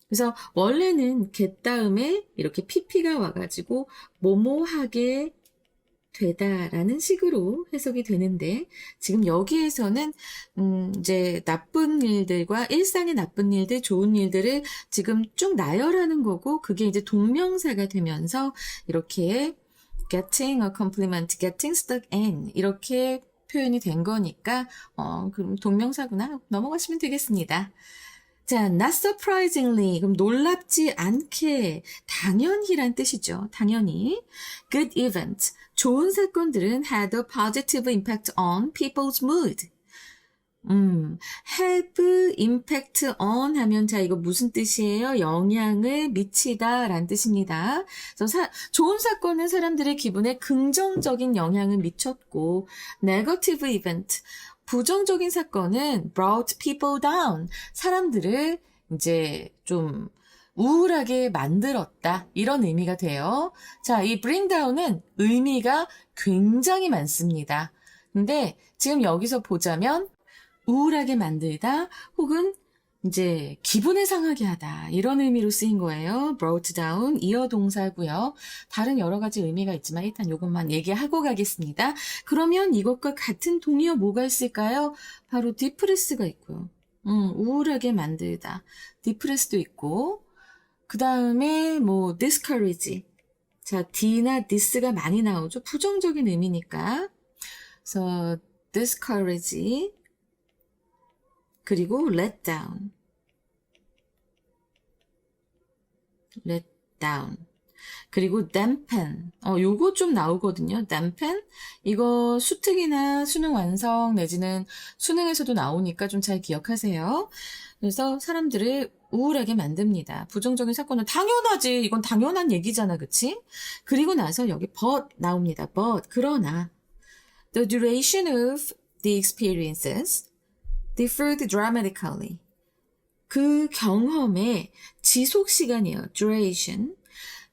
S1: 그래서 원래는 get 다음에 이렇게 pp가 와가지고 뭐뭐하게 되다라는 식으로 해석이 되는데 지금 여기에서는 이제 나쁜 일들과 일상의 나쁜 일들, 좋은 일들을 지금 쭉 나열하는 거고 그게 이제 동명사가 되면서 이렇게 getting a compliment, getting stuck in 이렇게 표현이 된 거니까 그럼 동명사구나 넘어가시면 되겠습니다. 자, not surprisingly 그럼 놀랍지 않게 당연히란 뜻이죠. 당연히 good event 좋은 사건들은 had a positive impact on people's mood. have impact on 하면 자 이거 무슨 뜻이에요? 영향을 미치다 라는 뜻입니다. 그래서 좋은 사건은 사람들의 기분에 긍정적인 영향을 미쳤고 negative event 부정적인 사건은 brought people down 사람들을 이제 좀 우울하게 만들었다 이런 의미가 돼요. 자, 이 bring down은 의미가 굉장히 많습니다. 근데 지금 여기서 보자면 우울하게 만들다 혹은 이제 기분을 상하게 하다 이런 의미로 쓰인 거예요. brought down 이어 동사고요. 다른 여러 가지 의미가 있지만 일단 이것만 얘기하고 가겠습니다. 그러면 이것과 같은 동의어 뭐가 있을까요? 바로 depress가 있고요. 우울하게 만들다. depress도 있고 그 다음에 뭐 discourage. 자, D나 this가 많이 나오죠. 부정적인 의미니까. 그래서 discourage 그리고 let down. let down. 그리고 dampen. 요거 좀 나오거든요. dampen. 이거 수특이나 수능 완성 내지는 수능에서도 나오니까 좀 잘 기억하세요. 그래서 사람들을 우울하게 만듭니다. 부정적인 사건은 당연하지. 이건 당연한 얘기잖아. 그치? 그리고 나서 여기 but 나옵니다. but. 그러나 the duration of the experiences differed dramatically. 그 경험의 지속 시간이에요. duration.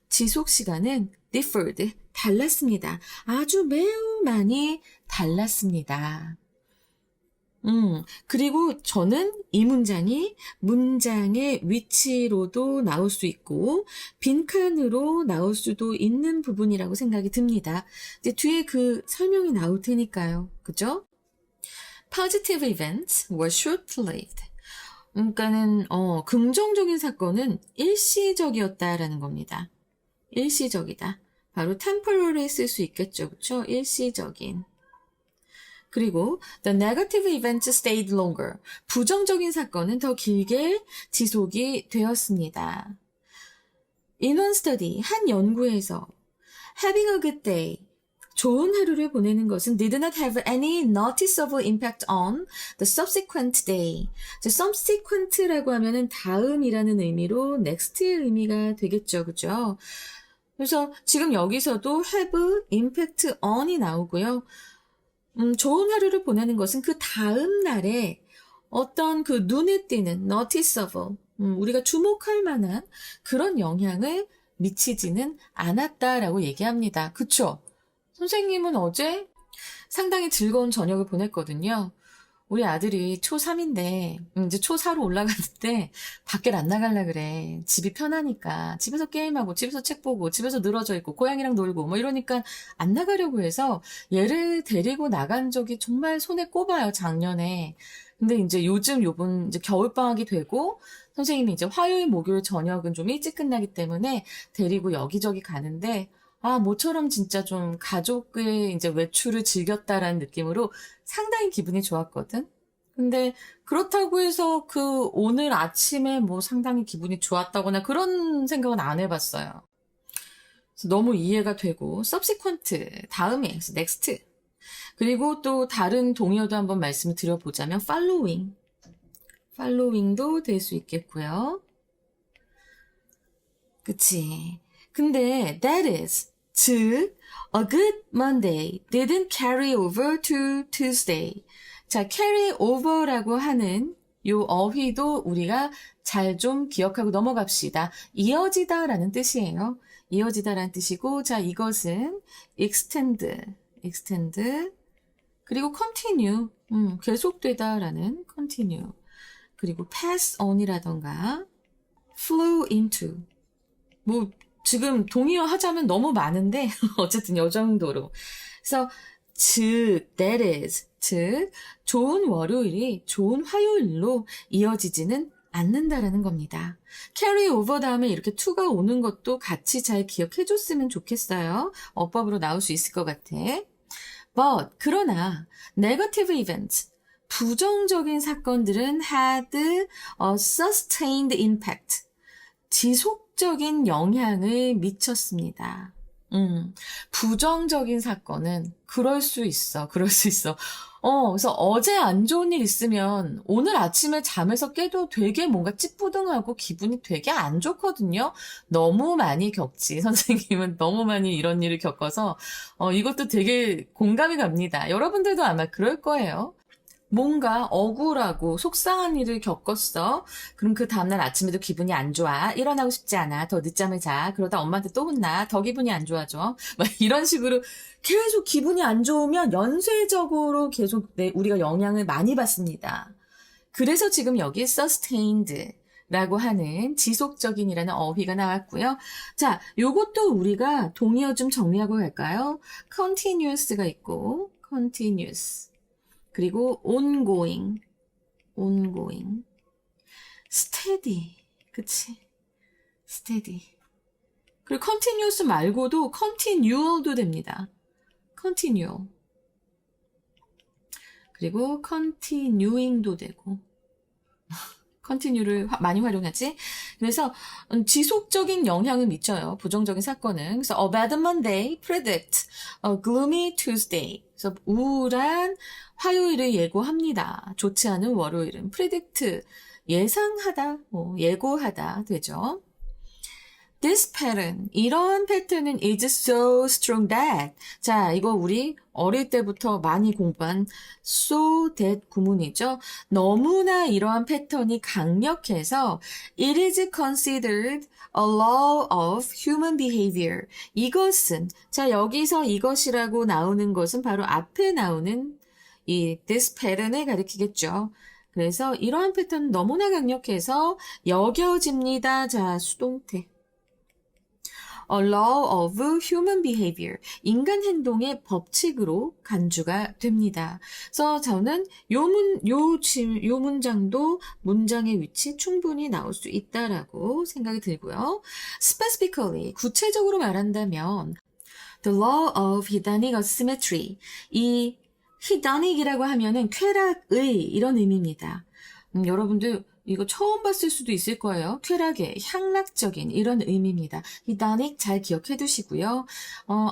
S1: 지속 시간은 differed. 달랐습니다. 아주 매우 많이 달랐습니다. 그리고 저는 이 문장이 문장의 위치로도 나올 수 있고 빈칸으로 나올 수도 있는 부분이라고 생각이 듭니다. 이제 뒤에 그 설명이 나올 테니까요. 그죠? Positive events were short-lived. 그러니까는 긍정적인 사건은 일시적이었다라는 겁니다. 일시적이다. 바로 temporary 쓸 수 있겠죠. 그렇죠? 일시적인. 그리고 the negative events stayed longer. 부정적인 사건은 더 길게 지속이 되었습니다. In one study, 한 연구에서 having a good day, 좋은 하루를 보내는 것은 did not have any noticeable impact on the subsequent day. subsequent라고 하면은 다음이라는 의미로 next의 의미가 되겠죠. 그죠? 그래서 지금 여기서도 have impact on이 나오고요. 좋은 하루를 보내는 것은 그 다음 날에 어떤 그 눈에 띄는 noticeable, 우리가 주목할 만한 그런 영향을 미치지는 않았다라고 얘기합니다. 그쵸? 선생님은 어제 상당히 즐거운 저녁을 보냈거든요. 우리 아들이 초3인데 이제 초4로 올라가는데 밖을 안 나가려 그래. 집이 편하니까 집에서 게임하고 집에서 책 보고 집에서 늘어져 있고 고양이랑 놀고 뭐 이러니까 안 나가려고 해서 얘를 데리고 나간 적이 정말 손에 꼽아요. 작년에. 근데 이제 요번 이제 겨울방학이 되고 선생님이 이제 화요일 목요일 저녁은 좀 일찍 끝나기 때문에 데리고 여기저기 가는데 모처럼 진짜 좀 가족의 이제 외출을 즐겼다라는 느낌으로 상당히 기분이 좋았거든. 근데 그렇다고 해서 그 오늘 아침에 뭐 상당히 기분이 좋았다거나 그런 생각은 안 해봤어요. 그래서 너무 이해가 되고 subsequent 다음에 그래서 next 그리고 또 다른 동의어도 한번 말씀을 드려보자면 following도 될 수 있겠고요. 그치? 근데 that is 즉 a good Monday didn't carry over to Tuesday. 자, carry over라고 하는 요 어휘도 우리가 잘 좀 기억하고 넘어갑시다. 이어지다 라는 뜻이에요. 이어지다 라는 뜻이고 자, 이것은 extend 그리고 continue 계속되다 라는 continue 그리고 pass on이라던가 flow into 뭐 지금 동의어 하자면 너무 많은데 어쨌든 이 정도로. 그래서 that is 즉 좋은 월요일이 좋은 화요일로 이어지지는 않는다라는 겁니다. carry over 다음에 이렇게 to가 오는 것도 같이 잘 기억해 줬으면 좋겠어요. 어법으로 나올 수 있을 것 같아. But 그러나 negative events 부정적인 사건들은 had a sustained impact 지속적인 영향을 미쳤습니다. 부정적인 사건은 그럴 수 있어. 그럴 수 있어. 그래서 어제 안 좋은 일 있으면 오늘 아침에 잠에서 깨도 되게 뭔가 찌뿌둥하고 기분이 되게 안 좋거든요. 너무 많이 겪지. 선생님은 너무 많이 이런 일을 겪어서 이것도 되게 공감이 갑니다. 여러분들도 아마 그럴 거예요. 뭔가 억울하고 속상한 일을 겪었어. 그럼 그 다음날 아침에도 기분이 안 좋아. 일어나고 싶지 않아. 더 늦잠을 자. 그러다 엄마한테 또 혼나. 더 기분이 안 좋아져. 막 이런 식으로 계속 기분이 안 좋으면 연쇄적으로 계속 우리가 영향을 많이 받습니다. 그래서 지금 여기 sustained 라고 하는 지속적인이라는 어휘가 나왔고요. 자, 요것도 우리가 동의어 좀 정리하고 갈까요? continuous가 있고 continuous. 그리고 ongoing, steady, 그치? steady. 그리고 continuous 말고도 continual도 됩니다. continual. 그리고 continuing도 되고. continue를 많이 활용하지. 그래서 지속적인 영향을 미쳐요. 부정적인 사건은. 그래서 a bad Monday predict a gloomy Tuesday. 그래서 우울한 화요일을 예고합니다. 좋지 않은 월요일은 predict 예상하다, 예고하다 되죠. This pattern, 이런 패턴은 is so strong that. 자, 이거 우리 어릴 때부터 많이 공부한 so that 구문이죠. 너무나 이러한 패턴이 강력해서 it is considered a law of human behavior. 이것은, 자, 여기서 이것이라고 나오는 것은 바로 앞에 나오는 이 this pattern을 가리키겠죠. 그래서 이러한 패턴은 너무나 강력해서 여겨집니다. 자, 수동태. A law of human behavior. 인간 행동의 법칙으로 간주가 됩니다. 그래서 저는 요 문장도 문장의 위치 충분히 나올 수 있다라고 생각이 들고요. Specifically, 구체적으로 말한다면, the law of hedonic asymmetry. 이 hedonic이라고 하면은 쾌락의 이런 의미입니다. 여러분들 이거 처음 봤을 수도 있을 거예요. 쾌락의 향락적인 이런 의미입니다. hedonic 잘 기억해 두시고요.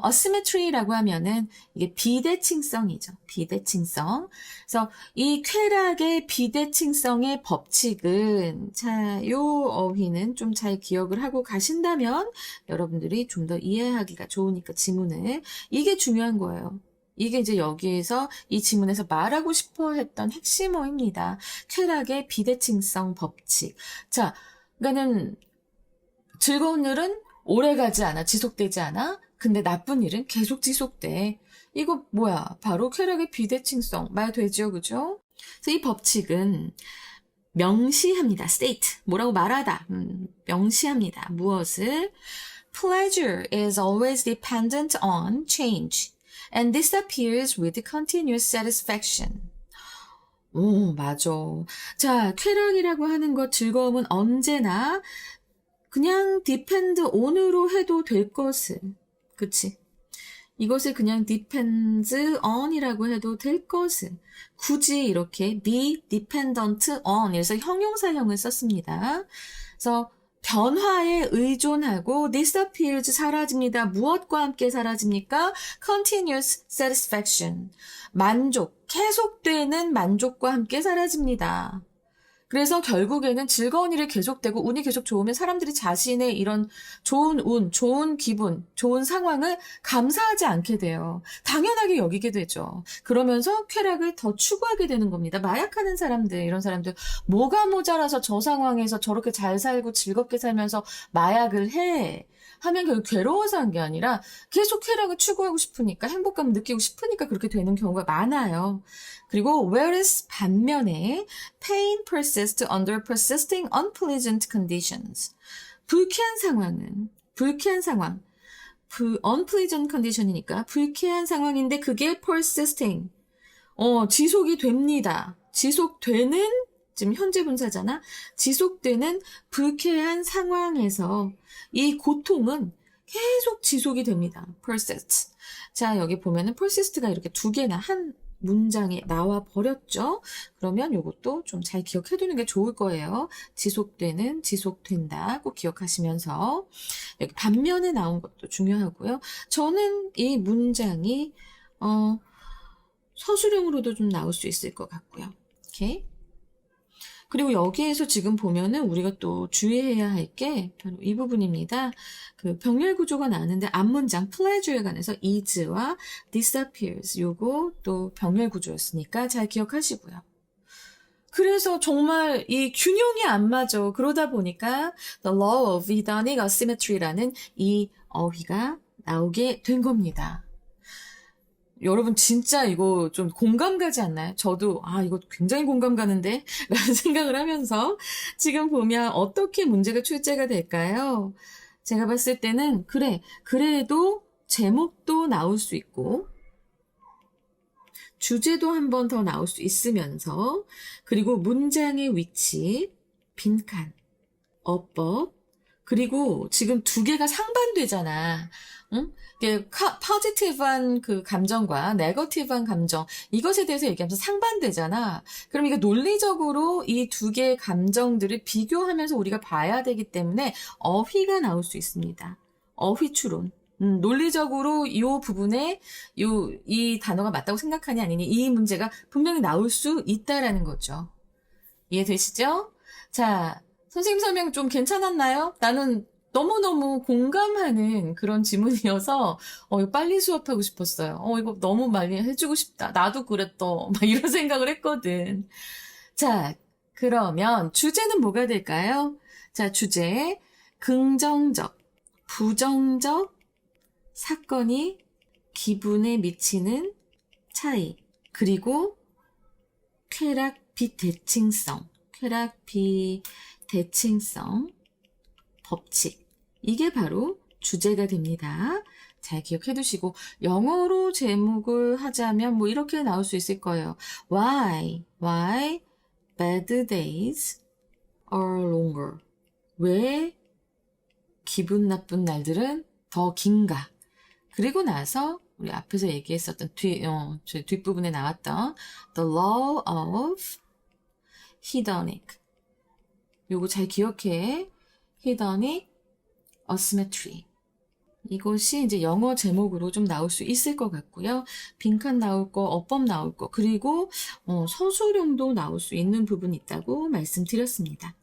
S1: asymmetry라고 하면은 이게 비대칭성이죠. 비대칭성. 그래서 이 쾌락의 비대칭성의 법칙은 자, 요 어휘는 좀 잘 기억을 하고 가신다면 여러분들이 좀 더 이해하기가 좋으니까 지문을 이게 중요한 거예요. 이게 이제 여기에서 이 지문에서 말하고 싶어 했던 핵심어입니다. 쾌락의 비대칭성 법칙. 자, 그러니까는 즐거운 일은 오래가지 않아, 지속되지 않아. 근데 나쁜 일은 계속 지속돼. 이거 뭐야? 바로 쾌락의 비대칭성. 말 되죠, 그죠? 그래서 이 법칙은 명시합니다. state. 뭐라고 말하다. 명시합니다. 무엇을? Pleasure is always dependent on change. And disappears with continuous satisfaction. 오, 맞아. 자, 쾌락이라고 하는 것, 즐거움은 언제나 그냥 depend on으로 해도 될 것을. 그치? 이것을 그냥 depends on이라고 해도 될 것을. 굳이 이렇게 be dependent on. 그래서 형용사형을 썼습니다. 그래서 변화에 의존하고 disappears 사라집니다. 무엇과 함께 사라집니까? continuous satisfaction. 만족, 계속되는 만족과 함께 사라집니다. 그래서 결국에는 즐거운 일이 계속되고 운이 계속 좋으면 사람들이 자신의 이런 좋은 운, 좋은 기분, 좋은 상황을 감사하지 않게 돼요. 당연하게 여기게 되죠. 그러면서 쾌락을 더 추구하게 되는 겁니다. 마약하는 사람들, 이런 사람들 뭐가 모자라서 저 상황에서 저렇게 잘 살고 즐겁게 살면서 마약을 해. 하면 결국 괴로워서 한 게 아니라 계속 쾌락을 추구하고 싶으니까 행복감을 느끼고 싶으니까 그렇게 되는 경우가 많아요. 그리고 whereas 반면에 pain persists under persisting unpleasant conditions. 불쾌한 상황. unpleasant condition이니까 불쾌한 상황인데 그게 persisting. 지속이 됩니다. 지속되는 지금 현재 분사잖아. 지속되는 불쾌한 상황에서 이 고통은 계속 지속이 됩니다. persist. 자, 여기 보면은 persist가 이렇게 두 개나 문장이 나와 버렸죠? 그러면 이것도 좀 잘 기억해 두는 게 좋을 거예요. 지속되는, 지속된다 꼭 기억하시면서 여기 반면에 나온 것도 중요하고요. 저는 이 문장이 서술형으로도 좀 나올 수 있을 것 같고요. 오케이? 그리고 여기에서 지금 보면은 우리가 또 주의해야 할 게 바로 이 부분입니다. 그 병렬 구조가 나왔는데 앞문장 pleasure에 관해서 is와 disappears 요거 또 병렬 구조였으니까 잘 기억하시고요. 그래서 정말 이 균형이 안 맞아. 그러다 보니까 the law of hedonic asymmetry라는 이 어휘가 나오게 된 겁니다. 여러분 진짜 이거 좀 공감 가지 않나요? 저도 이거 굉장히 공감 가는데 라는 생각을 하면서 지금 보면 어떻게 문제가 출제가 될까요? 제가 봤을 때는 그래도 제목도 나올 수 있고 주제도 한 번 더 나올 수 있으면서 그리고 문장의 위치, 빈칸, 어법 그리고 지금 두 개가 상반되잖아. 응? 포지티브한 그 감정과 네거티브한 감정 이것에 대해서 얘기하면서 상반되잖아. 그럼 이게 논리적으로 이 두 개의 감정들을 비교하면서 우리가 봐야 되기 때문에 어휘가 나올 수 있습니다. 어휘 추론. 논리적으로 이 부분에 이 단어가 맞다고 생각하니 아니니 이 문제가 분명히 나올 수 있다라는 거죠. 이해되시죠? 자, 선생님 설명 좀 괜찮았나요? 나는 너무너무 공감하는 그런 지문이어서 이거 빨리 수업하고 싶었어요. 이거 너무 많이 해주고 싶다. 나도 그랬어. 막 이런 생각을 했거든. 자, 그러면 주제는 뭐가 될까요? 자, 주제 긍정적, 부정적 사건이 기분에 미치는 차이 그리고 쾌락 비대칭성 법칙 이게 바로 주제가 됩니다. 잘 기억해 두시고 영어로 제목을 하자면 뭐 이렇게 나올 수 있을 거예요. Why bad days are longer? 왜 기분 나쁜 날들은 더 긴가? 그리고 나서 우리 앞에서 얘기했었던 뒷부분에 나왔던 The Law of Hedonic 요거 잘 기억해. Hedonic Asymmetry 이것이 이제 영어 제목으로 좀 나올 수 있을 것 같고요. 빈칸 나올 거, 어법 나올 거, 그리고 서술형도 나올 수 있는 부분이 있다고 말씀드렸습니다.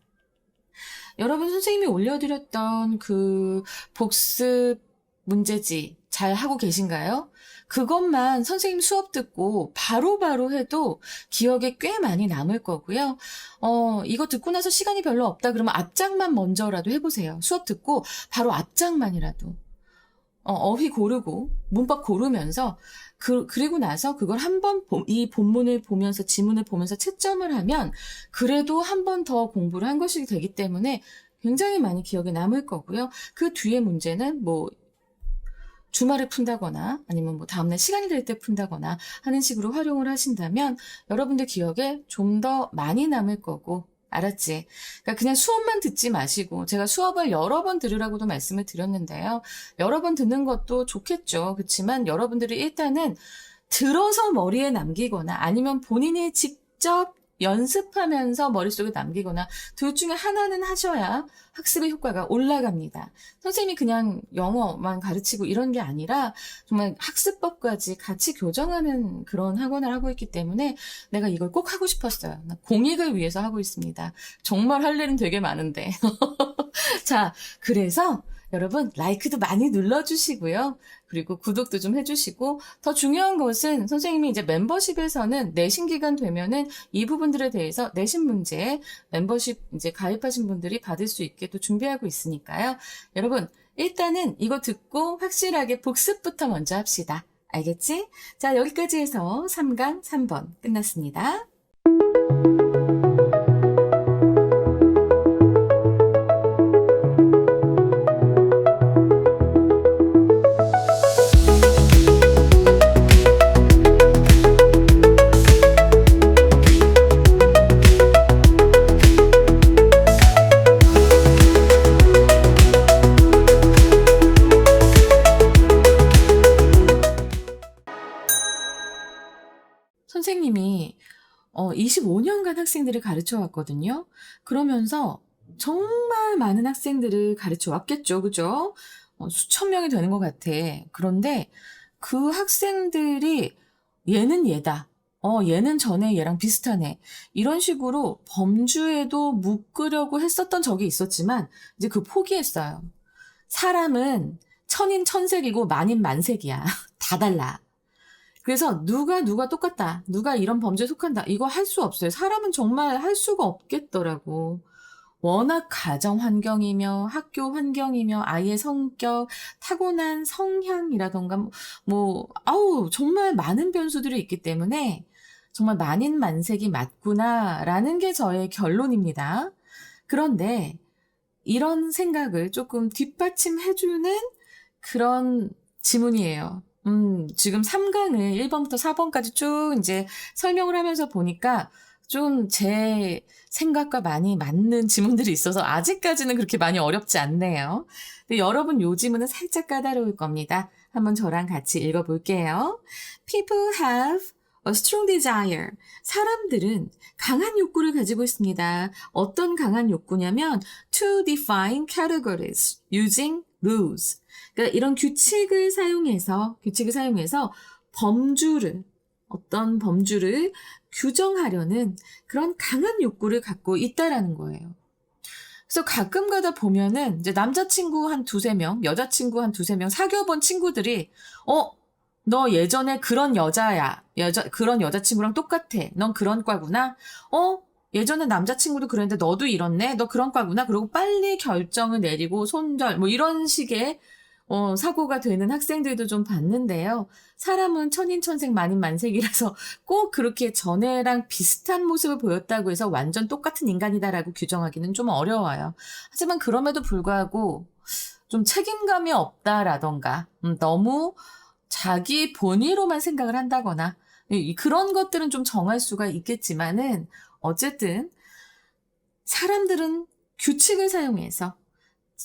S1: 여러분 선생님이 올려드렸던 그 복습 문제지 잘 하고 계신가요? 그것만 선생님 수업 듣고 바로바로 해도 기억에 꽤 많이 남을 거고요. 이거 듣고 나서 시간이 별로 없다 그러면 앞장만 먼저라도 해보세요. 수업 듣고 바로 앞장만이라도. 어휘 고르고 문법 고르면서 그리고 나서 그걸 한번 이 본문을 보면서 지문을 보면서 채점을 하면 그래도 한 번 더 공부를 한 것이 되기 때문에 굉장히 많이 기억에 남을 거고요. 그 뒤에 문제는 뭐 주말에 푼다거나 아니면 뭐 다음날 시간이 될 때 푼다거나 하는 식으로 활용을 하신다면 여러분들 기억에 좀 더 많이 남을 거고 알았지? 그러니까 그냥 수업만 듣지 마시고 제가 수업을 여러 번 들으라고도 말씀을 드렸는데요. 여러 번 듣는 것도 좋겠죠. 그렇지만 여러분들이 일단은 들어서 머리에 남기거나 아니면 본인이 직접 연습하면서 머릿속에 남기거나 둘 중에 하나는 하셔야 학습의 효과가 올라갑니다. 선생님이 그냥 영어만 가르치고 이런 게 아니라 정말 학습법까지 같이 교정하는 그런 학원을 하고 있기 때문에 내가 이걸 꼭 하고 싶었어요. 공익을 위해서 하고 있습니다. 정말 할 일은 되게 많은데. 자, 그래서 여러분 라이크도 많이 눌러주시고요. 그리고 구독도 좀 해주시고 더 중요한 것은 선생님이 이제 멤버십에서는 내신 기간 되면은 이 부분들에 대해서 내신 문제 멤버십 이제 가입하신 분들이 받을 수 있게 또 준비하고 있으니까요. 여러분 일단은 이거 듣고 확실하게 복습부터 먼저 합시다. 알겠지? 자 여기까지 해서 3강 3번 끝났습니다. 25년간 학생들을 가르쳐 왔거든요. 그러면서 정말 많은 학생들을 가르쳐 왔겠죠. 그죠? 수천 명이 되는 것 같아. 그런데 그 학생들이 얘는 얘다. 얘는 전에 얘랑 비슷하네. 이런 식으로 범주에도 묶으려고 했었던 적이 있었지만 이제 그 포기했어요. 사람은 천인 천색이고 만인 만색이야. 다 달라. 그래서 누가 똑같다. 누가 이런 범죄에 속한다. 이거 할 수 없어요. 사람은 정말 할 수가 없겠더라고. 워낙 가정 환경이며 학교 환경이며 아이의 성격, 타고난 성향이라던가 정말 많은 변수들이 있기 때문에 정말 만인만색이 맞구나라는 게 저의 결론입니다. 그런데 이런 생각을 조금 뒷받침해주는 그런 지문이에요. 지금 3강을 1번부터 4번까지 쭉 이제 설명을 하면서 보니까 좀 제 생각과 많이 맞는 지문들이 있어서 아직까지는 그렇게 많이 어렵지 않네요. 근데 여러분 요 지문은 살짝 까다로울 겁니다. 한번 저랑 같이 읽어볼게요. People have a strong desire. 사람들은 강한 욕구를 가지고 있습니다. 어떤 강한 욕구냐면 to define categories using rules. 그러니까 이런 규칙을 사용해서 어떤 범주를 규정하려는 그런 강한 욕구를 갖고 있다라는 거예요. 그래서 가끔 가다 보면은 이제 남자친구 한 두세 명, 여자친구 한 두세 명 사귀어본 친구들이 너 예전에 그런 여자야. 그런 여자친구랑 똑같아. 넌 그런 과구나. 예전에 남자친구도 그랬는데 너도 이렇네. 너 그런 과구나. 그리고 빨리 결정을 내리고 손절 이런 식의 사고가 되는 학생들도 좀 봤는데요. 사람은 천인천색 만인만색이라서 꼭 그렇게 전에랑 비슷한 모습을 보였다고 해서 완전 똑같은 인간이다라고 규정하기는 좀 어려워요. 하지만 그럼에도 불구하고 좀 책임감이 없다라던가 너무 자기 본위로만 생각을 한다거나 그런 것들은 좀 정할 수가 있겠지만은 어쨌든 사람들은 규칙을 사용해서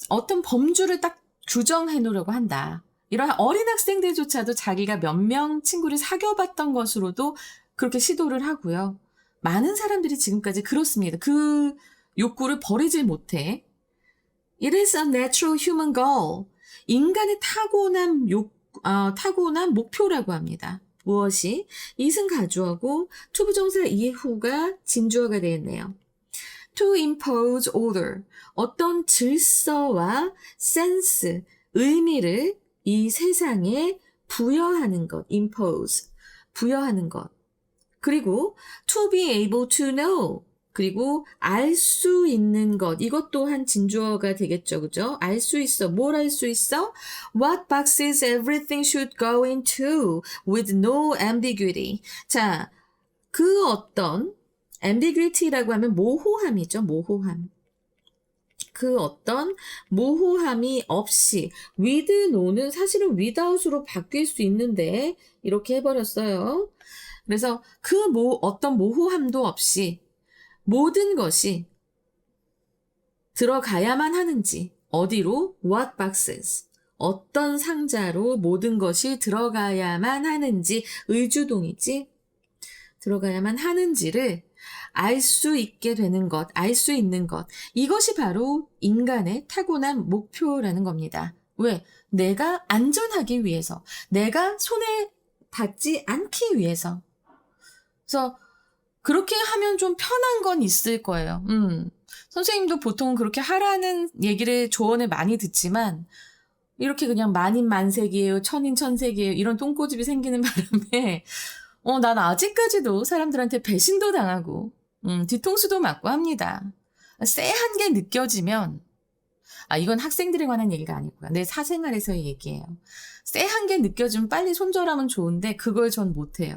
S1: 어떤 범주를 딱 규정해 놓으려고 한다. 이런 어린 학생들조차도 자기가 몇 명 친구를 사귀어봤던 것으로도 그렇게 시도를 하고요. 많은 사람들이 지금까지 그렇습니다. 그 욕구를 버리질 못해. It is a natural human goal. 인간의 타고난 목표라고 합니다. 무엇이? it은 가주어고 투부정사 이후가 진주어가 되겠네요. To impose order. 어떤 질서와 센스, 의미를 이 세상에 부여하는 것. impose. 부여하는 것. 그리고 to be able to know. 그리고 알 수 있는 것. 이것 또한 진주어가 되겠죠. 그죠? 알 수 있어. 뭘 알 수 있어? What boxes everything should go into with no ambiguity. 자, 그 어떤 ambiguity라고 하면 모호함이죠. 모호함. 그 어떤 모호함이 없이 with, no는 사실은 without으로 바뀔 수 있는데 이렇게 해버렸어요. 그래서 그 어떤 모호함도 없이 모든 것이 들어가야만 하는지 어디로? What boxes. 어떤 상자로 모든 것이 들어가야만 하는지 의주동이지. 들어가야만 하는지를 알 수 있게 되는 것, 알 수 있는 것. 이것이 바로 인간의 타고난 목표라는 겁니다. 왜? 내가 안전하기 위해서, 내가 손해 받지 않기 위해서. 그래서 그렇게 하면 좀 편한 건 있을 거예요. 선생님도 보통 그렇게 하라는 얘기를 조언을 많이 듣지만 이렇게 그냥 만인만색이에요, 천인천색이에요 이런 똥꼬집이 생기는 바람에 난 아직까지도 사람들한테 배신도 당하고 뒤통수도 맞고 합니다. 쎄한 게 느껴지면 이건 학생들에 관한 얘기가 아니고요. 내 사생활에서의 얘기예요. 쎄한 게 느껴지면 빨리 손절하면 좋은데 그걸 전 못해요.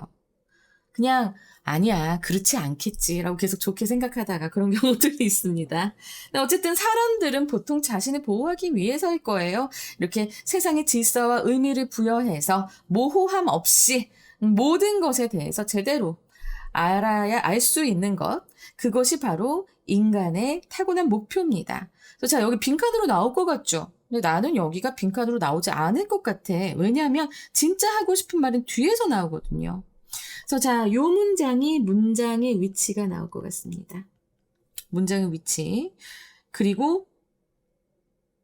S1: 그냥 아니야 그렇지 않겠지라고 계속 좋게 생각하다가 그런 경우들이 있습니다. 어쨌든 사람들은 보통 자신을 보호하기 위해서일 거예요. 이렇게 세상의 질서와 의미를 부여해서 모호함 없이 모든 것에 대해서 제대로 알아야 알 수 있는 것, 그것이 바로 인간의 타고난 목표입니다. 그래서 자, 여기 빈칸으로 나올 것 같죠? 근데 나는 여기가 빈칸으로 나오지 않을 것 같아. 왜냐하면 진짜 하고 싶은 말은 뒤에서 나오거든요. 그래서 자, 요 문장이 문장의 위치가 나올 것 같습니다. 문장의 위치. 그리고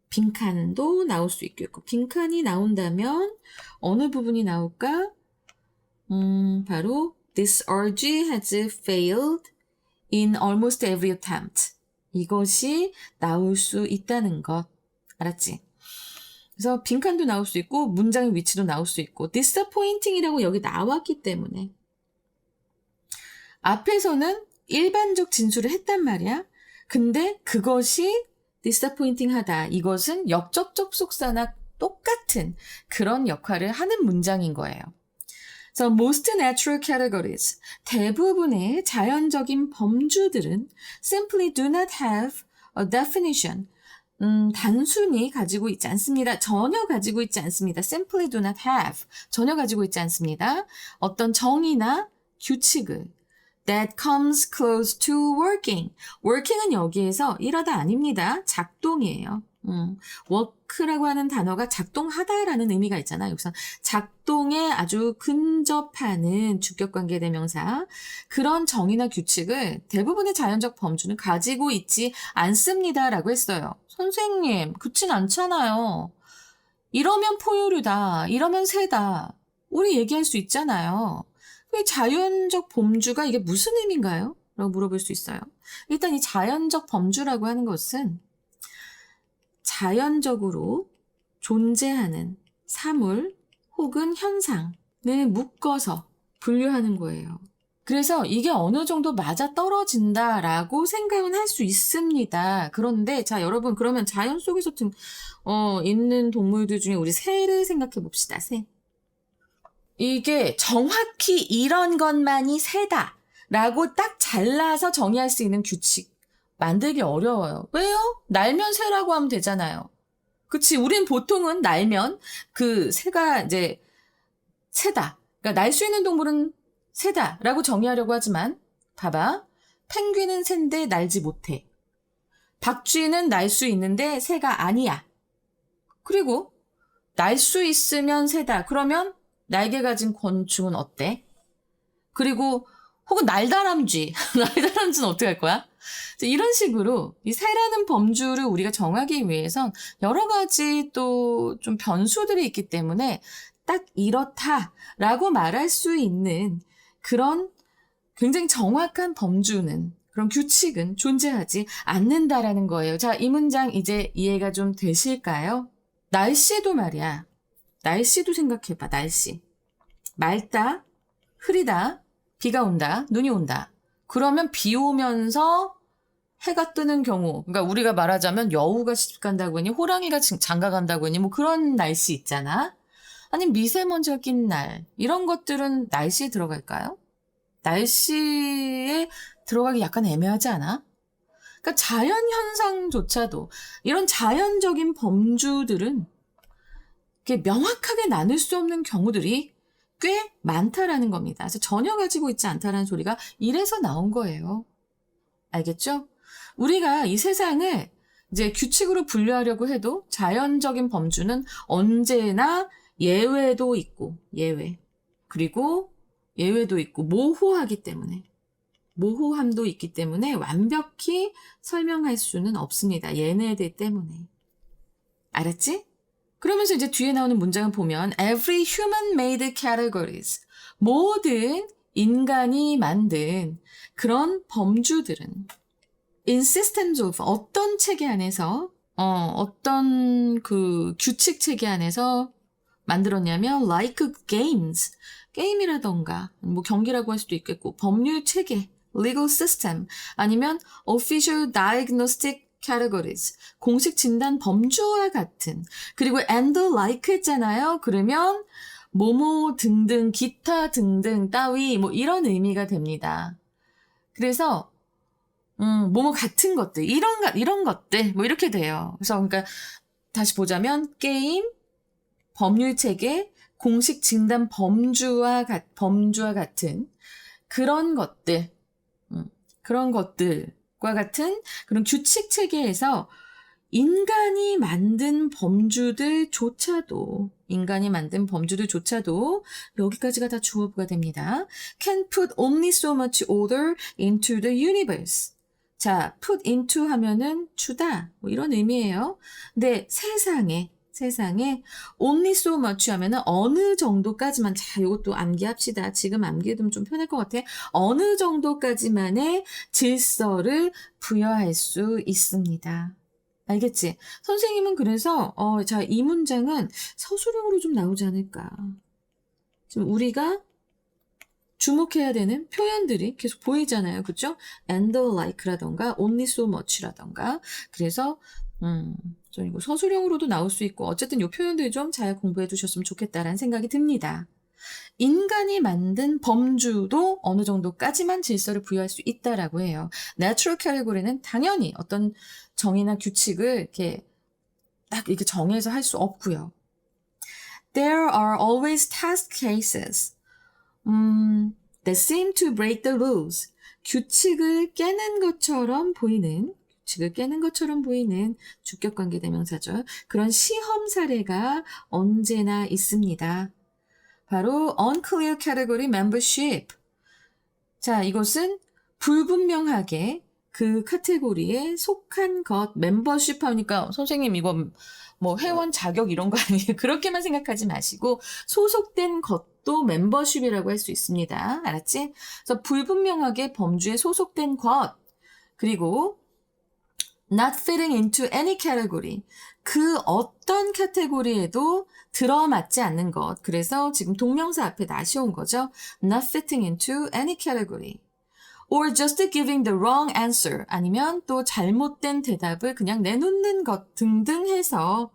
S1: 빈칸도 나올 수 있겠고, 빈칸이 나온다면 어느 부분이 나올까? 바로 This urge has failed in almost every attempt. 이것이 나올 수 있다는 것. 알았지? 그래서 빈칸도 나올 수 있고 문장의 위치도 나올 수 있고 disappointing이라고 여기 나왔기 때문에 앞에서는 일반적 진술을 했단 말이야. 근데 그것이 disappointing하다. 이것은 역접촉 속사나 똑같은 그런 역할을 하는 문장인 거예요. So most natural categories, 대부분의 자연적인 범주들은 simply do not have a definition. 단순히 가지고 있지 않습니다. 전혀 가지고 있지 않습니다. simply do not have. 전혀 가지고 있지 않습니다. 어떤 정의나 규칙을 that comes close to working. working은 여기에서 이러다 아닙니다. 작동이에요. work라고 하는 단어가 작동하다라는 의미가 있잖아요. 여기서 작동에 아주 근접하는 주격관계 대명사. 그런 정의나 규칙을 대부분의 자연적 범주는 가지고 있지 않습니다라고 했어요. 선생님, 그렇진 않잖아요. 이러면 포유류다. 이러면 새다. 우리 얘기할 수 있잖아요. 자연적 범주가 이게 무슨 의미인가요? 라고 물어볼 수 있어요. 일단 이 자연적 범주라고 하는 것은 자연적으로 존재하는 사물 혹은 현상을 묶어서 분류하는 거예요. 그래서 이게 어느 정도 맞아 떨어진다라고 생각은 할 수 있습니다. 그런데 자 여러분 그러면 자연 속에서 있는 동물들 중에 우리 새를 생각해 봅시다. 새. 이게 정확히 이런 것만이 새다라고 딱 잘라서 정의할 수 있는 규칙 만들기 어려워요. 왜요? 날면 새라고 하면 되잖아요. 그치? 우린 보통은 날면 그 새가 이제 새다. 그러니까 날 수 있는 동물은 새다라고 정의하려고 하지만 봐봐. 펭귄은 새인데 날지 못해. 박쥐는 날 수 있는데 새가 아니야. 그리고 날 수 있으면 새다. 그러면 날개 가진 곤충은 어때? 그리고 혹은 날다람쥐. 날다람쥐는 어떻게 할 거야? 이런 식으로 이 새라는 범주를 우리가 정하기 위해선 여러 가지 또 좀 변수들이 있기 때문에 딱 이렇다라고 말할 수 있는 그런 굉장히 정확한 범주는 그런 규칙은 존재하지 않는다라는 거예요. 자, 이 문장 이제 이해가 좀 되실까요? 날씨도 말이야. 날씨도 생각해봐. 날씨. 맑다, 흐리다, 비가 온다, 눈이 온다. 그러면 비 오면서 해가 뜨는 경우, 그러니까 우리가 말하자면 여우가 시집 간다고 하니 호랑이가 장가 간다고 하니 뭐 그런 날씨 있잖아. 아니 미세먼지가 낀 날, 이런 것들은 날씨에 들어갈까요? 날씨에 들어가기 약간 애매하지 않아? 그러니까 자연 현상조차도 이런 자연적인 범주들은 이렇게 명확하게 나눌 수 없는 경우들이 꽤 많다라는 겁니다. 그래서 전혀 가지고 있지 않다라는 소리가 이래서 나온 거예요. 알겠죠? 우리가 이 세상을 이제 규칙으로 분류하려고 해도 자연적인 범주는 언제나 예외도 있고, 예외. 그리고 예외도 있고, 모호하기 때문에, 모호함도 있기 때문에 완벽히 설명할 수는 없습니다. 얘네들 때문에. 알았지? 그러면서 이제 뒤에 나오는 문장을 보면 Every human made categories. 모든 인간이 만든 그런 범주들은 in systems of 어떤 체계 안에서 어떤 그 규칙 체계 안에서 만들었냐면 like games. 게임이라던가 뭐 경기라고 할 수도 있겠고 법률 체계 legal system 아니면 official diagnostic categories, 공식 진단 범주와 같은, 그리고 and the like 했잖아요. 그러면 뭐뭐 등등, 기타 등등 따위 뭐 이런 의미가 됩니다. 그래서 뭐뭐 같은 것들, 이런 것들 뭐 이렇게 돼요. 그래서 그러니까 다시 보자면 게임, 법률 체계, 공식 진단 범주와 같은 그런 것들, 그런 것들 과 같은 그런 규칙 체계에서 인간이 만든 범주들조차도 여기까지가 다 주어부가 됩니다. Can put only so much order into the universe. 자, put into 하면은 주다 뭐 이런 의미예요. 근데 세상에 only so much 하면은 어느 정도까지만, 자, 이것도 암기합시다. 지금 암기해두면 좀 편할 것 같아. 어느 정도까지만의 질서를 부여할 수 있습니다. 알겠지? 선생님은 그래서 자, 이 문장은 서술형으로 좀 나오지 않을까. 지금 우리가 주목해야 되는 표현들이 계속 보이잖아요. 그죠? and the like라던가 only so much라던가. 그래서 좀 이거 서술형으로도 나올 수 있고 어쨌든 이 표현들 좀 잘 공부해 두셨으면 좋겠다라는 생각이 듭니다. 인간이 만든 범주도 어느 정도까지만 질서를 부여할 수 있다라고 해요. Natural category는 당연히 어떤 정의나 규칙을 이렇게 딱 이렇게 정해서 할 수 없고요. There are always test cases that seem to break the rules. 규칙을 깨는 것처럼 보이는 주격관계 대명사죠. 그런 시험 사례가 언제나 있습니다. 바로 unclear category membership. 자, 이것은 불분명하게 그 카테고리에 속한 것, membership 하니까 선생님 이거 뭐 회원 자격 이런 거 아니에요. 그렇게만 생각하지 마시고 소속된 것도 membership이라고 할 수 있습니다. 알았지? 그래서 불분명하게 범주에 소속된 것, 그리고 not fitting into any category. 그 어떤 카테고리에도 들어맞지 않는 것. 그래서 지금 동명사 앞에 not이 온 거죠. not fitting into any category. or just giving the wrong answer. 아니면 또 잘못된 대답을 그냥 내놓는 것 등등 해서,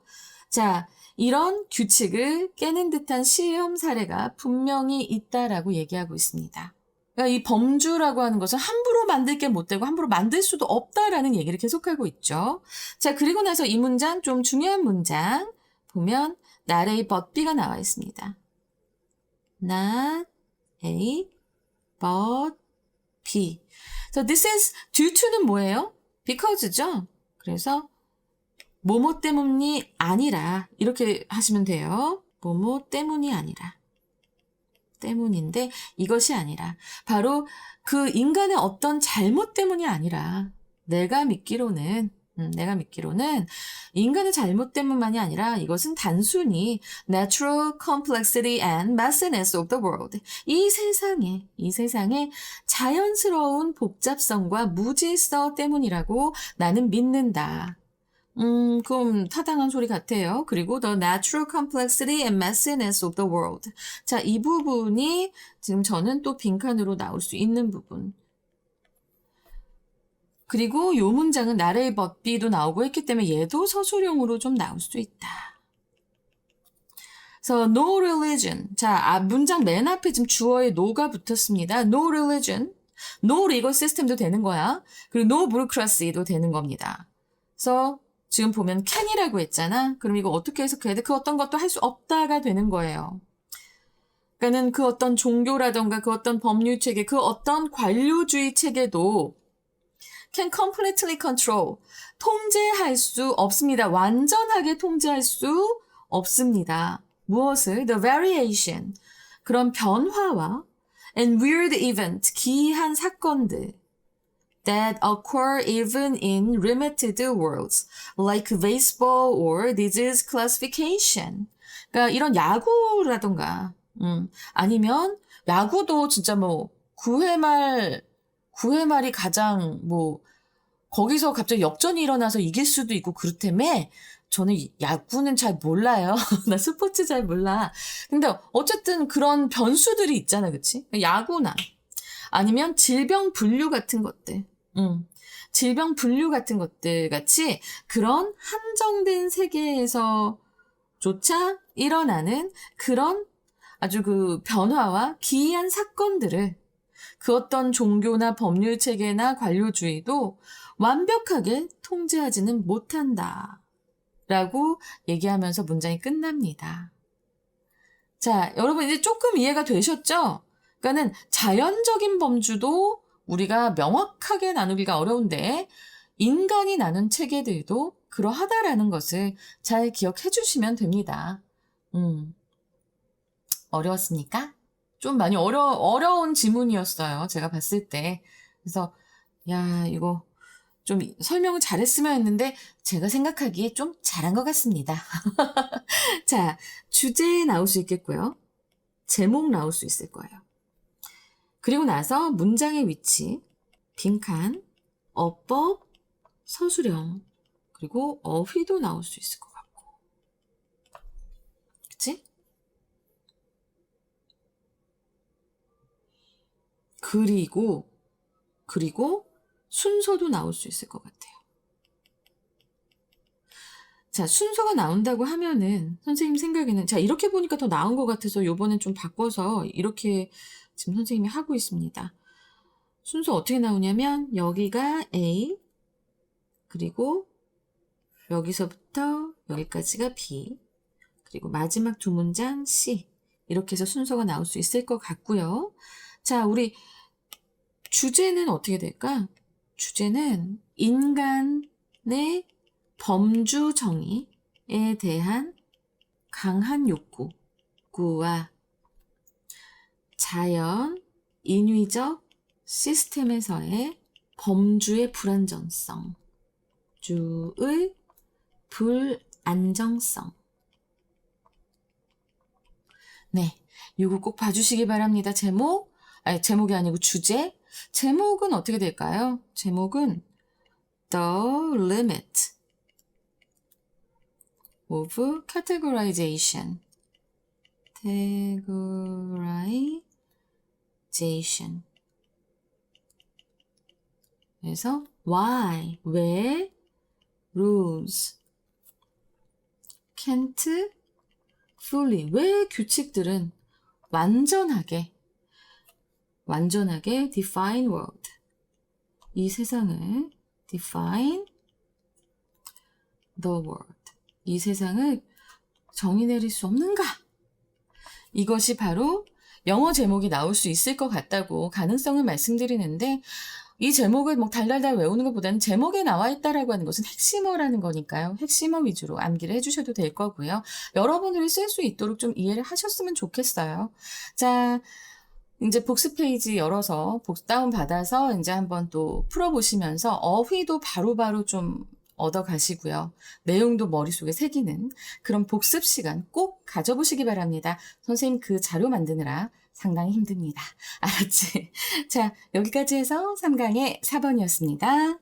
S1: 자, 이런 규칙을 깨는 듯한 시험 사례가 분명히 있다라고 얘기하고 있습니다. 그러니까 이 범주라고 하는 것은 함부로 만들 게 못 되고 함부로 만들 수도 없다라는 얘기를 계속하고 있죠. 자, 그리고 나서 이 문장, 좀 중요한 문장 보면 not A but B가 나와 있습니다. not A but B. So this is due to는 뭐예요? because죠. 그래서 뭐뭐 때문이 아니라 이렇게 하시면 돼요. 뭐뭐 때문이 아니라. 때문인데 이것이 아니라 바로 그 인간의 어떤 잘못 때문이 아니라 내가 믿기로는 인간의 잘못 때문만이 아니라 이것은 단순히 natural complexity and messiness of the world. 이 세상의 자연스러운 복잡성과 무질서 때문이라고 나는 믿는다. 그럼 타당한 소리 같아요. 그리고 the natural complexity and messiness of the world. 자, 이 부분이 지금 저는 또 빈칸으로 나올 수 있는 부분. 그리고 이 문장은 not A but B도 나오고 했기 때문에 얘도 서술형으로 좀 나올 수 있다. 그래서 no religion. 자, 문장 맨 앞에 지금 주어에 no가 붙었습니다. no religion, no legal system도 되는 거야. 그리고 no bureaucracy도 되는 겁니다. 그래서 지금 보면 can이라고 했잖아. 그럼 이거 어떻게 해석해야 돼? 그 어떤 것도 할 수 없다가 되는 거예요. 그러니까는 그 어떤 종교라던가 그 어떤 법률 체계, 그 어떤 관료주의 체계도 can completely control. 통제할 수 없습니다. 완전하게 통제할 수 없습니다. 무엇을? The variation. 그런 변화와 and weird event. 기이한 사건들. that occur even in limited worlds, like baseball or disease classification. 그러니까 이런 야구라던가, 아니면 야구도 진짜 뭐 9회 말이 가장 뭐 거기서 갑자기 역전이 일어나서 이길 수도 있고 그렇다며. 저는 야구는 잘 몰라요. 나 스포츠 잘 몰라. 근데 어쨌든 그런 변수들이 있잖아, 그치? 야구나 아니면 질병 분류 같은 것들. 질병 분류 같은 것들 같이 그런 한정된 세계에서조차 일어나는 그런 아주 그 변화와 기이한 사건들을 그 어떤 종교나 법률 체계나 관료주의도 완벽하게 통제하지는 못한다. 라고 얘기하면서 문장이 끝납니다. 자, 여러분 이제 조금 이해가 되셨죠? 그러니까는 자연적인 범주도 우리가 명확하게 나누기가 어려운데 인간이 나눈 체계들도 그러하다라는 것을 잘 기억해 주시면 됩니다. 어려웠습니까? 좀 많이 어려운 지문이었어요. 제가 봤을 때. 그래서, 야, 이거 좀 설명을 잘했으면 했는데, 제가 생각하기에 좀 잘한 것 같습니다. 자, 주제 나올 수 있겠고요. 제목 나올 수 있을 거예요. 그리고 나서 문장의 위치, 빈칸, 어법, 서술형, 그리고 어휘도 나올 수 있을 것 같고. 그치? 그리고 순서도 나올 수 있을 것 같아요. 자, 순서가 나온다고 하면은 선생님 생각에는 자, 이렇게 보니까 더 나은 것 같아서 요번엔 좀 바꿔서 이렇게 지금 선생님이 하고 있습니다. 순서 어떻게 나오냐면 여기가 A, 그리고 여기서부터 여기까지가 B, 그리고 마지막 두 문장 C, 이렇게 해서 순서가 나올 수 있을 것 같고요. 자, 우리 주제는 어떻게 될까? 주제는 인간의 범주 정의에 대한 강한 욕구와 자연, 인위적 시스템에서의 범주의 불안정성, 주의 불안정성. 네, 이거 꼭 봐주시기 바랍니다. 제목이 아니고 주제. 제목은 어떻게 될까요? 제목은 The Limit of Categorization. 그래서 why, 왜, rules, can't, fully, 왜 규칙들은 완전하게 define world, 이 세상을 define the world, 이 세상을 정의 내릴 수 없는가? 이것이 바로 영어 제목이 나올 수 있을 것 같다고 가능성을 말씀드리는데, 이 제목을 뭐 달달달 외우는 것보다는 제목에 나와 있다라고 하는 것은 핵심어라는 거니까요. 핵심어 위주로 암기를 해주셔도 될 거고요. 여러분들이 쓸 수 있도록 좀 이해를 하셨으면 좋겠어요. 자, 이제 복습 페이지 열어서 다운 받아서 이제 한번 또 풀어보시면서 어휘도 바로바로 좀 얻어가시고요. 내용도 머릿속에 새기는 그런 복습 시간 꼭 가져보시기 바랍니다. 선생님 그 자료 만드느라 상당히 힘듭니다. 알았지? 자, 여기까지 해서 3강의 4번이었습니다.